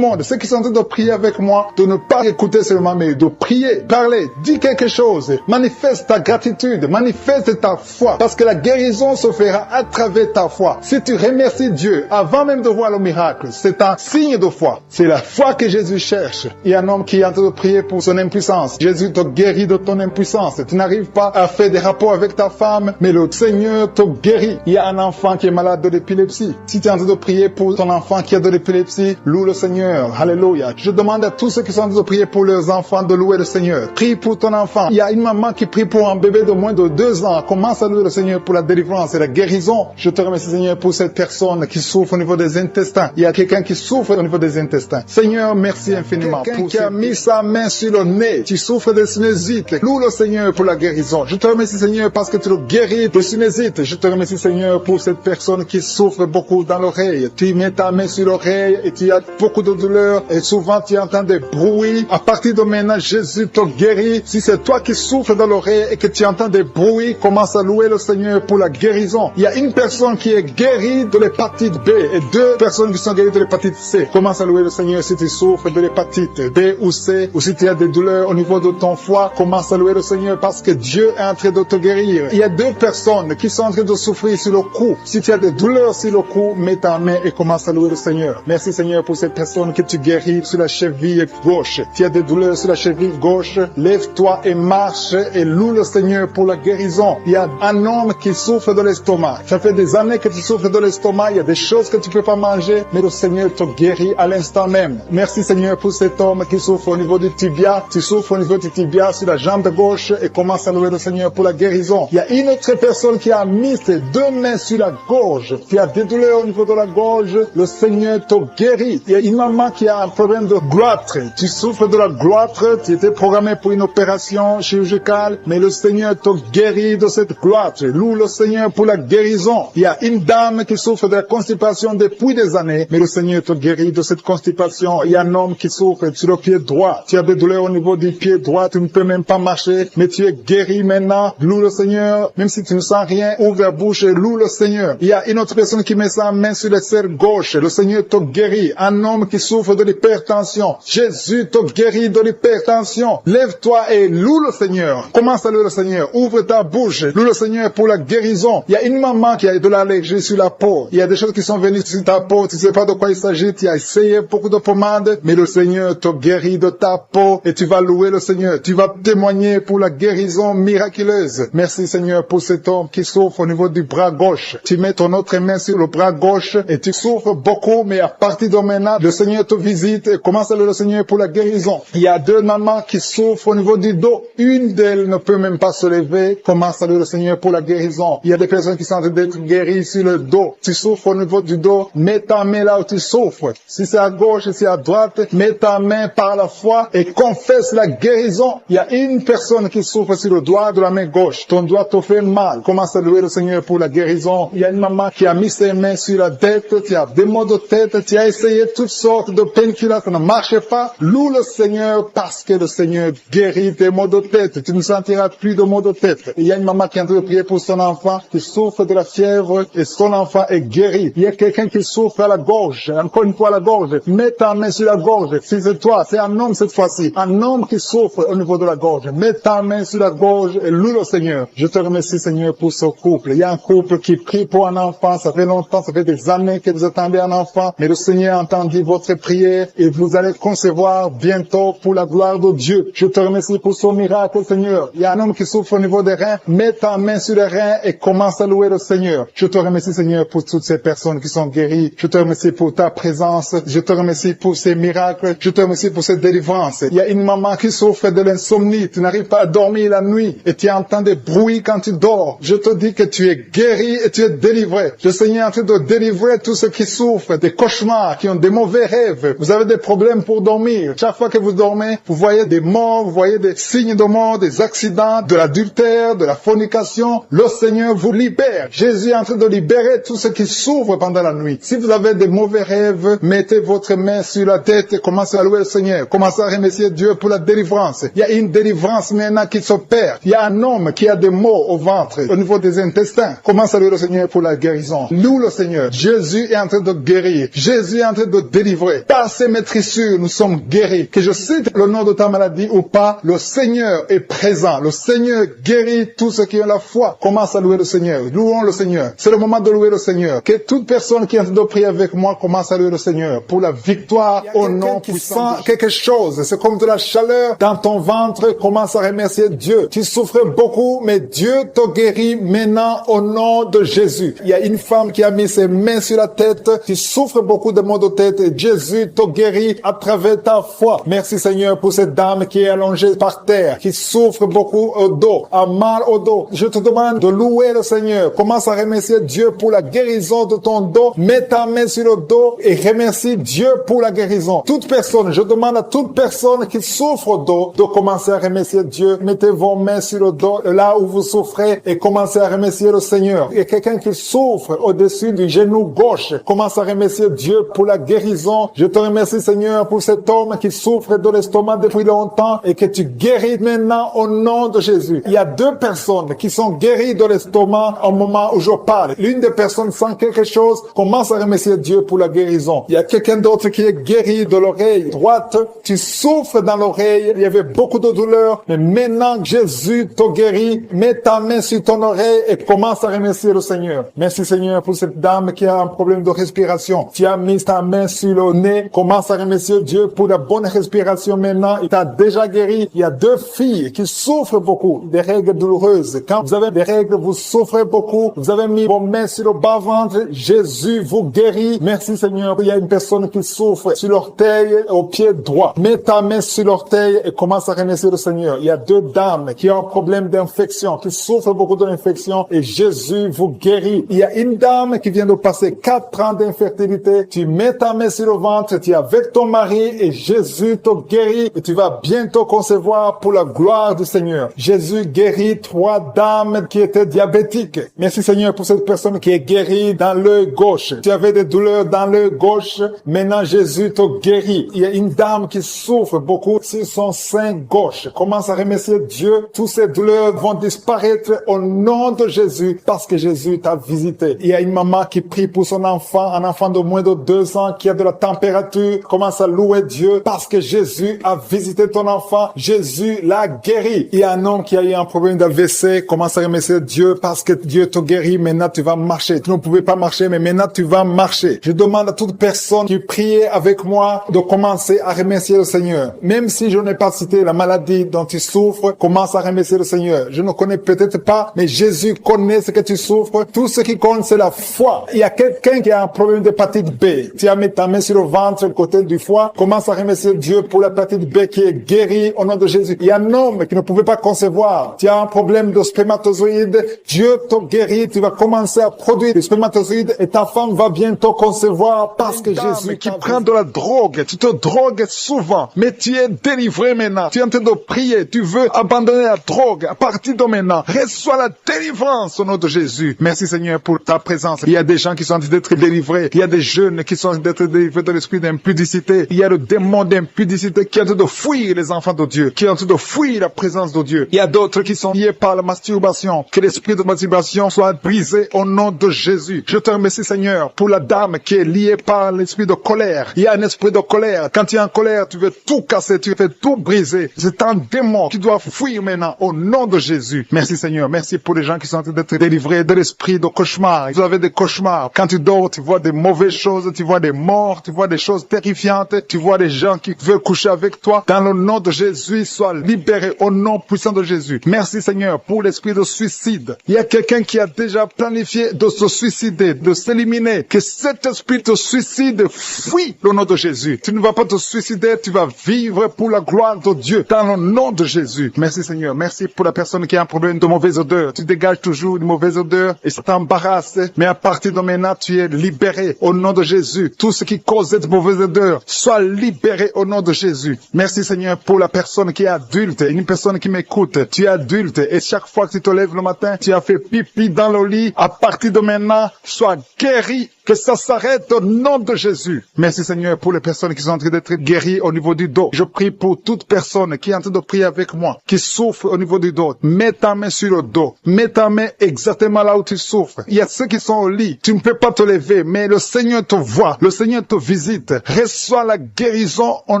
B: ceux qui sont en train de prier avec moi, de ne pas écouter seulement, mais de prier, parler, dis quelque chose. Manifeste ta gratitude, manifeste ta foi, parce que la guérison se fera à travers ta foi. Si tu remercies Dieu avant même de voir le miracle, c'est un signe de foi. C'est la foi que Jésus cherche. Il y a un homme qui est en train de prier pour son impuissance. Jésus te guérit de ton impuissance. Tu n'arrives pas à faire des rapports avec ta femme, mais le Seigneur te guérit. Il y a un enfant qui est malade de l'épilepsie. Si tu es en train de prier pour ton enfant qui a de l'épilepsie, loue le Seigneur. Alléluia. Je demande à tous ceux qui sont en train de prier pour leurs enfants de louer le Seigneur. Prie pour ton enfant. Il y a une maman qui prie pour un bébé de moins de 2 ans. Commence à louer le Seigneur pour la délivrance et la guérison. Je te remercie, Seigneur, pour cette personne qui souffre au niveau des intestins. Il y a quelqu'un qui souffre au niveau des intestins. Seigneur, merci infiniment. Quelqu'un qui a mis sa main sur le nez. Tu souffres de sinusite. Loue le Seigneur pour la guérison. Je te remercie, Seigneur, parce que tu le guéris de sinusite. Je te remercie, Seigneur, pour cette personne qui souffre beaucoup dans l'oreille. Tu mets ta main sur l'oreille et tu as beaucoup de douleur et souvent tu entends des bruits. À partir de maintenant, Jésus te guérit. Si c'est toi qui souffres dans l'oreille et que tu entends des bruits, commence à louer le Seigneur pour la guérison. Il y a une personne qui est guérie de l'hépatite B et 2 personnes qui sont guéries de l'hépatite C. Commence à louer le Seigneur si tu souffres de l'hépatite B ou C, ou si tu as des douleurs au niveau de ton foie. Commence à louer le Seigneur parce que Dieu est en train de te guérir. Il y a 2 personnes qui sont en train de souffrir sur le cou. Si tu as des douleurs sur le cou, mets ta main et commence à louer le Seigneur. Merci, Seigneur, pour cette personne que tu guéris sur la cheville gauche. Tu as des douleurs sur la cheville gauche, lève-toi et marche et loue le Seigneur pour la guérison. Il y a un homme qui souffre de l'estomac. Ça fait des années que tu souffres de l'estomac. Il y a des choses que tu peux pas manger, mais le Seigneur te guérit à l'instant même. Merci, Seigneur, pour cet homme qui souffre au niveau du tibia. Tu souffres au niveau du tibia sur la jambe gauche et commence à louer le Seigneur pour la guérison. Il y a une autre personne qui a mis ses 2 mains sur la gorge. Tu as des douleurs au niveau de la gorge. Le Seigneur te guérit. Il y a une maman qui a un problème de gloître. Tu souffres de la gloître. Tu étais programmé pour une opération chirurgicale, mais le Seigneur te guérit de cette gloître. Loue le Seigneur pour la guérison. Il y a une dame qui souffre de la constipation depuis des années, mais le Seigneur te guérit de cette constipation. Il y a un homme qui souffre sur le pied droit. Tu as des douleurs au niveau du pied droit. Tu ne peux même pas marcher, mais tu es guéri maintenant. Loue le Seigneur. Même si tu ne sens rien, ouvre la bouche et loue le Seigneur. Il y a une autre personne qui met sa main sur le serre gauche. Le Seigneur te guérit. Un homme qui souffre de l'hypertension. Jésus te guérit de l'hypertension. Lève-toi et loue le Seigneur. Commence à louer le Seigneur. Ouvre ta bouche. Loue le Seigneur pour la guérison. Il y a une maman qui a de l'allergie sur la peau. Il y a des choses qui sont venues sur ta peau. Tu ne sais pas de quoi il s'agit. Tu as essayé beaucoup de pommades, mais le Seigneur te guérit de ta peau et tu vas louer le Seigneur. Tu vas témoigner pour la guérison miraculeuse. Merci, Seigneur, pour cet homme qui souffre au niveau du bras gauche. Tu mets ton autre main sur le bras gauche et tu souffres beaucoup, mais à partir de maintenant, le Seigneur te visite et commence à louer le Seigneur pour la guérison. Il y a 2 mamans qui souffrent au niveau du dos. Une d'elles ne peut même pas se lever. Commence à louer le Seigneur pour la guérison. Il y a des personnes qui sont en train d'être guéries sur le dos. Tu souffres au niveau du dos. Mets ta main là où tu souffres. Si c'est à gauche, si c'est à droite, mets ta main par la foi et confesse la guérison. Il y a une personne qui souffre sur le doigt de la main gauche. Ton doigt te fait mal. Commence à louer le Seigneur pour la guérison. Il y a une maman qui a mis ses mains sur la tête. Tu as des maux de tête. Tu as essayé toutes sortes de painkillers. Ça ne marchait pas. Loue le Seigneur parce que le Seigneur guérit tes maux de tête. Tu ne sentiras plus de maux de tête. Il y a une maman qui est en train de prier pour son enfant qui souffre de la fièvre et son enfant est guéri. Il y a quelqu'un qui souffre à la gorge. Encore une fois à la gorge. Mets ta main sur la gorge. Si c'est toi, c'est un homme cette fois-ci. Un homme qui souffre au niveau de la gorge. Mets ta main sur la gorge et loue le Seigneur. Je te remercie, Seigneur, pour ce couple. Il y a un couple qui prie pour un enfant. Ça fait longtemps, ça fait des années que vous attendez un enfant. Mais le Seigneur a entendu votre prière et vous allez concevoir bientôt pour la gloire de Dieu. Je te remercie pour ce miracle, Seigneur. Il y a un homme qui souffre au niveau des reins. Mets ta main sur les reins et commence à louer le Seigneur. Je te remercie, Seigneur, pour toutes ces personnes qui sont guéries. Je te remercie pour ta présence. Je te remercie pour ces miracles. Je te remercie pour cette délivrance. Il y a une maman qui souffre de l'insomnie. Tu n'arrives pas à dormir la nuit et tu entends des bruits quand tu dors. Je te dis que tu es guéri et tu es délivré. Le Seigneur est en train de délivrer tous ceux qui souffrent des cauchemars, qui ont des mauvais rêves. Vous avez des problèmes pour dormir. Chaque fois que vous dormez, vous voyez des morts, vous voyez des signes de mort, des accidents, de l'adultère, de la fornication. Le Seigneur vous libère. Jésus est en train de libérer tous ceux qui souffrent pendant la nuit. Si vous avez des mauvais rêves, mettez votre main sur la tête, commence à louer le Seigneur. Commence à remercier Dieu pour la délivrance. Il y a une délivrance maintenant qui s'opère. Il y a un homme qui a des maux au ventre, au niveau des intestins. Commence à louer le Seigneur pour la guérison. Loue le Seigneur. Jésus est en train de guérir. Jésus est en train de délivrer. Par ses maîtrissures, nous sommes guéris. Que je cite le nom de ta maladie ou pas, le Seigneur est présent. Le Seigneur guérit tous ceux qui ont la foi. Commence à louer le Seigneur. Louons le Seigneur. C'est le moment de louer le Seigneur. Que toute personne qui est en train de prier avec moi commence à louer le Seigneur pour la victoire au nom puissant. Quelque chose, c'est comme de la chaleur dans ton ventre. Commence à remercier Dieu. Tu souffrais beaucoup, mais Dieu te guérit maintenant au nom de Jésus. Il y a une femme qui a mis ses mains sur la tête. Tu souffres beaucoup de maux de tête et Jésus te guérit à travers ta foi. Merci Seigneur pour cette dame qui est allongée par terre, qui souffre beaucoup au dos, a mal au dos. Je te demande de louer le Seigneur. Commence à remercier Dieu pour la guérison de ton dos. Mets ta main sur le dos et remercie Dieu pour la guérison. Toute personne, je demande à toute personne qui souffre au dos de commencer à remercier Dieu. Mettez vos mains sur le dos, là où vous souffrez, et commencez à remercier le Seigneur. Il y a quelqu'un qui souffre au-dessus du genou gauche. Commence à remercier Dieu pour la guérison. Je te remercie Seigneur pour cet homme qui souffre de l'estomac depuis longtemps et que tu guéris maintenant au nom de Jésus. Il y a 2 personnes qui sont guéries de l'estomac au moment où je parle. L'une des personnes sent quelque chose, commence à remercier Dieu pour la guérison. Il y a quelqu'un d'autre qui est guéri de l'oreille droite. Tu souffres dans l'oreille. Il y avait beaucoup de douleur. Mais maintenant, Jésus te guérit. Mets ta main sur ton oreille et commence à remercier le Seigneur. Merci Seigneur pour cette dame qui a un problème de respiration. Tu as mis ta main sur le nez. Commence à remercier Dieu pour la bonne respiration maintenant. Il t'a déjà guéri. Il y a 2 filles qui souffrent beaucoup des règles douloureuses. Quand vous avez des règles, vous souffrez beaucoup. Vous avez mis vos mains sur le bas-ventre. Jésus vous guérit. Merci Seigneur. Il y a une personne qui souffre sur l'orteil au pied droit. Mets ta main sur l'orteil et commence à remercier le Seigneur. Il y a 2 dames qui ont un problème d'infection, qui souffrent beaucoup de l'infection et Jésus vous guérit. Il y a une dame qui vient de passer 4 ans d'infertilité. Tu mets ta main sur le ventre, tu es avec ton mari et Jésus te guérit et tu vas bientôt concevoir pour la gloire du Seigneur. Jésus guérit 3 dames qui étaient diabétiques. Merci Seigneur pour cette personne qui est guérie dans l'œil gauche. Tu avais des douleurs dans l'œil gauche. Maintenant Jésus te guérit. Il y a une dame qui souffre beaucoup sur son sein gauche. Commence à remercier Dieu. Toutes ces douleurs vont disparaître au nom de Jésus parce que Jésus t'a visité. Il y a une maman qui prie pour son enfant, un enfant de moins de 2 ans qui a de la température. Commence à louer Dieu parce que Jésus a visité ton enfant. Jésus l'a guéri. Il y a un homme qui a eu un problème d'AVC. Commence à remercier Dieu parce que Dieu te guérit. Maintenant tu vas marcher. Tu ne pouvais pas marcher, mais maintenant tu vas marcher. Je demande à toute personne qui prie avec moi de commencer à remercier le Seigneur. Même si je n'ai pas cité la maladie dont tu souffres, commence à remercier le Seigneur. Je ne connais peut-être pas, mais Jésus connaît ce que tu souffres. Tout ce qui compte, c'est la foi. Il y a quelqu'un qui a un problème d'hépatite B. Tu as mis ta main sur le ventre, le côté du foie. Commence à remercier Dieu pour l'hépatite B qui est guérie au nom de Jésus. Il y a un homme qui ne pouvait pas concevoir. Tu as un problème de spermatozoïde. Dieu te guérit. Tu vas commencer à produire des spermatozoïdes et ta femme va bientôt concevoir parce que Jésus qui prend de la drogue. Tu te drogues souvent, mais tu es délivré maintenant. Tu es en train de prier. Tu veux abandonner la drogue. À partir de maintenant, reçois la délivrance au nom de Jésus. Merci Seigneur pour ta présence. Il y a des gens qui sont en train d'être délivrés. Il y a des jeunes qui sont en train d'être délivrés de l'esprit d'impudicité. Il y a le démon d'impudicité qui est en train de fuir les enfants de Dieu, qui est en train de fuir la présence de Dieu. Il y a d'autres qui sont liés par la masturbation. Que l'esprit de masturbation soit brisé au nom de Jésus. Je te remercie Seigneur pour la dame qui est liée par l'esprit de colère. Il y a un esprit de colère. Quand tu es en colère, tu veux tout casser, tu veux tout briser. C'est un démon qui doit fuir maintenant au nom de Jésus. Merci Seigneur. Merci pour les gens qui sont en train d'être délivrés de l'esprit de cauchemar. Vous avez des cauchemars. Quand tu dors, tu vois des mauvaises choses, tu vois des morts, tu vois des choses terrifiantes, tu vois des gens qui veulent coucher avec toi. Dans le nom de Jésus, sois libéré au nom puissant de Jésus. Merci Seigneur pour l'esprit de suicide. Il y a quelqu'un qui a déjà planifié de se suicider, de s'éliminer. Que cet esprit de suicide fuit au nom de Jésus. Tu ne vas pas te suicider, tu vas vivre pour la gloire de Dieu dans le nom de Jésus. Merci Seigneur. Merci pour la personne qui a un problème de mauvaise odeur. Tu dégages toujours une mauvaise odeur et ça t'embarrasse. Mais à partir de maintenant, tu es libéré au nom de Jésus. Tout ce qui cause cette mauvaise odeur, sois libéré au nom de Jésus. Merci Seigneur pour la personne qui est adulte, une personne qui m'écoute. Tu es adulte et chaque fois que tu te lèves le matin, tu as fait pipi dans le lit. À partir de maintenant, sois guéri Que ça s'arrête au nom de Jésus. Merci Seigneur pour les personnes qui sont en train d'être guéries au niveau du dos. Je prie pour toute personne qui est en train de prier avec moi, qui souffre au niveau du dos. Mets ta main sur le dos. Mets ta main exactement là où tu souffres. Il y a ceux qui sont au lit. Tu ne peux pas te lever, mais le Seigneur te voit. Le Seigneur te visite. Reçois la guérison au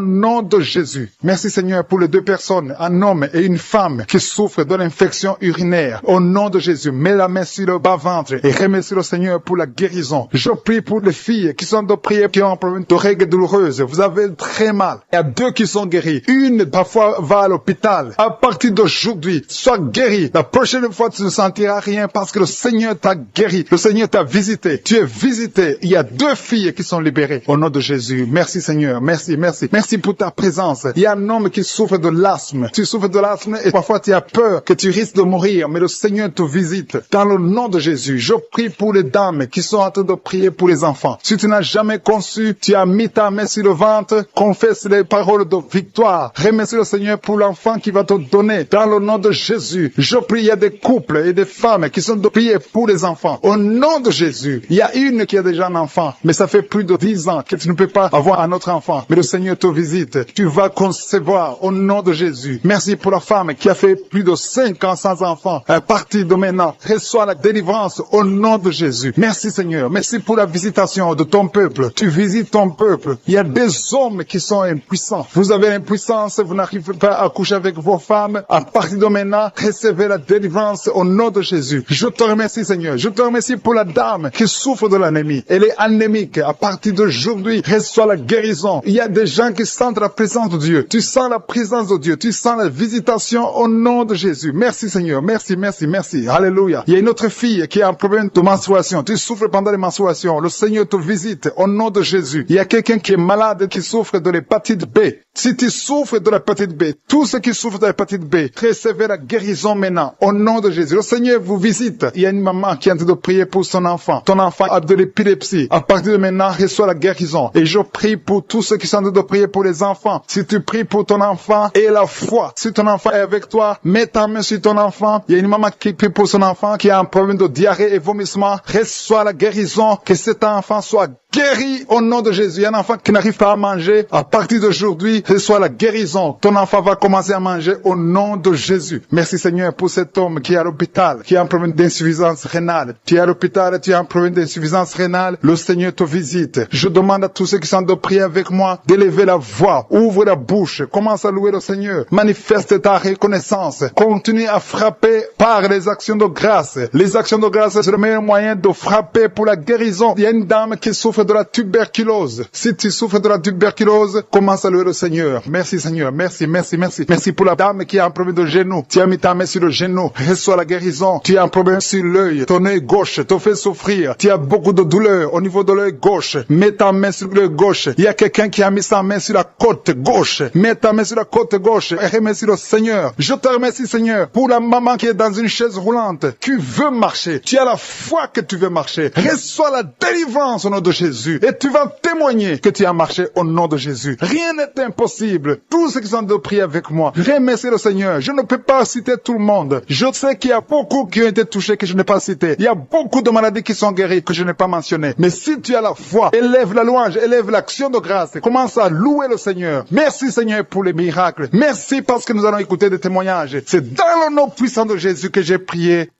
B: nom de Jésus. Merci Seigneur pour les deux personnes, un homme et une femme qui souffrent de l'infection urinaire. Au nom de Jésus, mets la main sur le bas-ventre et remercie le Seigneur pour la guérison. Je prie pour les filles qui sont de prière, qui ont un problème de règles douloureuses. Vous avez très mal. Il y a deux qui sont guéris. Une, parfois, va à l'hôpital. À partir d'aujourd'hui, sois guéri. La prochaine fois, tu ne sentiras rien parce que le Seigneur t'a guéri. Le Seigneur t'a visité. Tu es visité. Il y a deux filles qui sont libérées. Au nom de Jésus. Merci Seigneur. Merci, merci. Merci pour ta présence. Il y a un homme qui souffre de l'asthme. Tu souffres de l'asthme et parfois tu as peur que tu risques de mourir. Mais le Seigneur te visite. Dans le nom de Jésus, je prie pour les dames qui sont en train de prier pour les enfants. Si tu n'as jamais conçu, tu as mis ta main sur le ventre, confesse les paroles de victoire. Remercie le Seigneur pour l'enfant qui va te donner. Dans le nom de Jésus, je prie, il y a des couples et des femmes qui sont de prier pour les enfants. Au nom de Jésus, il y a une qui a déjà un enfant, mais ça fait plus de 10 ans que tu ne peux pas avoir un autre enfant. Mais le Seigneur te visite. Tu vas concevoir au nom de Jésus. Merci pour la femme qui a fait plus de 5 ans sans enfant. À partir de maintenant, reçois la délivrance au nom de Jésus. Merci Seigneur. Merci pour la visitation de ton peuple. Tu visites ton peuple. Il y a des hommes qui sont impuissants. Vous avez l'impuissance, vous n'arrivez pas à coucher avec vos femmes. À partir de maintenant, recevez la délivrance au nom de Jésus. Je te remercie Seigneur. Je te remercie pour la dame qui souffre de l'anémie. Elle est anémique. À partir d'aujourd'hui, reçois la guérison. Il y a des gens qui sentent la présence de Dieu. Tu sens la présence de Dieu. Tu sens la visitation au nom de Jésus. Merci Seigneur. Merci, merci, merci. Alléluia. Il y a une autre fille qui a un problème de menstruation. Tu souffres pendant les menstruations. Le Seigneur te visite au nom de Jésus. Il y a quelqu'un qui est malade, qui souffre de l'hépatite B. Si tu souffres de l'hépatite B, tous ceux qui souffrent de l'hépatite B, recevez la guérison maintenant au nom de Jésus. Le Seigneur vous visite. Il y a une maman qui est en train de prier pour son enfant. Ton enfant a de l'épilepsie. À partir de maintenant, reçoit la guérison. Et je prie pour tous ceux qui sont en train de prier pour les enfants. Si tu pries pour ton enfant, aie la foi. Si ton enfant est avec toi, mets ta main sur ton enfant. Il y a une maman qui prie pour son enfant qui a un problème de diarrhée et vomissement. Reçois la guérison. Que cet enfant soit guéri au nom de Jésus. Il y a un enfant qui n'arrive pas à manger. À partir d'aujourd'hui, reçois la guérison. Ton enfant va commencer à manger au nom de Jésus. Merci Seigneur pour cet homme qui est à l'hôpital, qui a un problème d'insuffisance rénale. Tu es à l'hôpital, tu as un problème d'insuffisance rénale. Le Seigneur te visite. Je demande à tous ceux qui sont de prier avec moi d'élever la voix. Ouvre la bouche. Commence à louer le Seigneur. Manifeste ta reconnaissance. Continue à frapper par les actions de grâce. Les actions de grâce, c'est le meilleur moyen de frapper pour la guérison. Il y a une dame qui souffre de la tuberculose. Si tu souffres de la tuberculose, commence à louer le Seigneur. Merci Seigneur. Merci, merci, merci. Merci pour la dame qui a un problème de genou. Tu as mis ta main sur le genou. Reçois la guérison. Tu as un problème sur l'œil. Ton œil gauche te fait souffrir. Tu as beaucoup de douleur au niveau de l'œil gauche. Mets ta main sur l'œil gauche. Il y a quelqu'un qui a mis sa main sur la côte gauche. Mets ta main sur la côte gauche et remercie le Seigneur. Je te remercie Seigneur pour la maman qui est dans une chaise roulante. Tu veux marcher. Tu as la foi que tu veux marcher. Reçois la délivrance au nom de Jésus. Et tu vas témoigner que tu as marché au nom de Jésus. Rien n'est impossible. Tous ceux qui sont de prier avec moi, remerciez le Seigneur. Je ne peux pas citer tout le monde. Je sais qu'il y a beaucoup qui ont été touchés que je n'ai pas cités. Il y a beaucoup de maladies qui sont guéries que je n'ai pas mentionnées. Mais si tu as la foi, élève la louange, élève l'action de grâce. Commence à louer le Seigneur. Merci Seigneur pour les miracles. Merci parce que nous allons écouter des témoignages. C'est dans le nom puissant de Jésus que j'ai prié.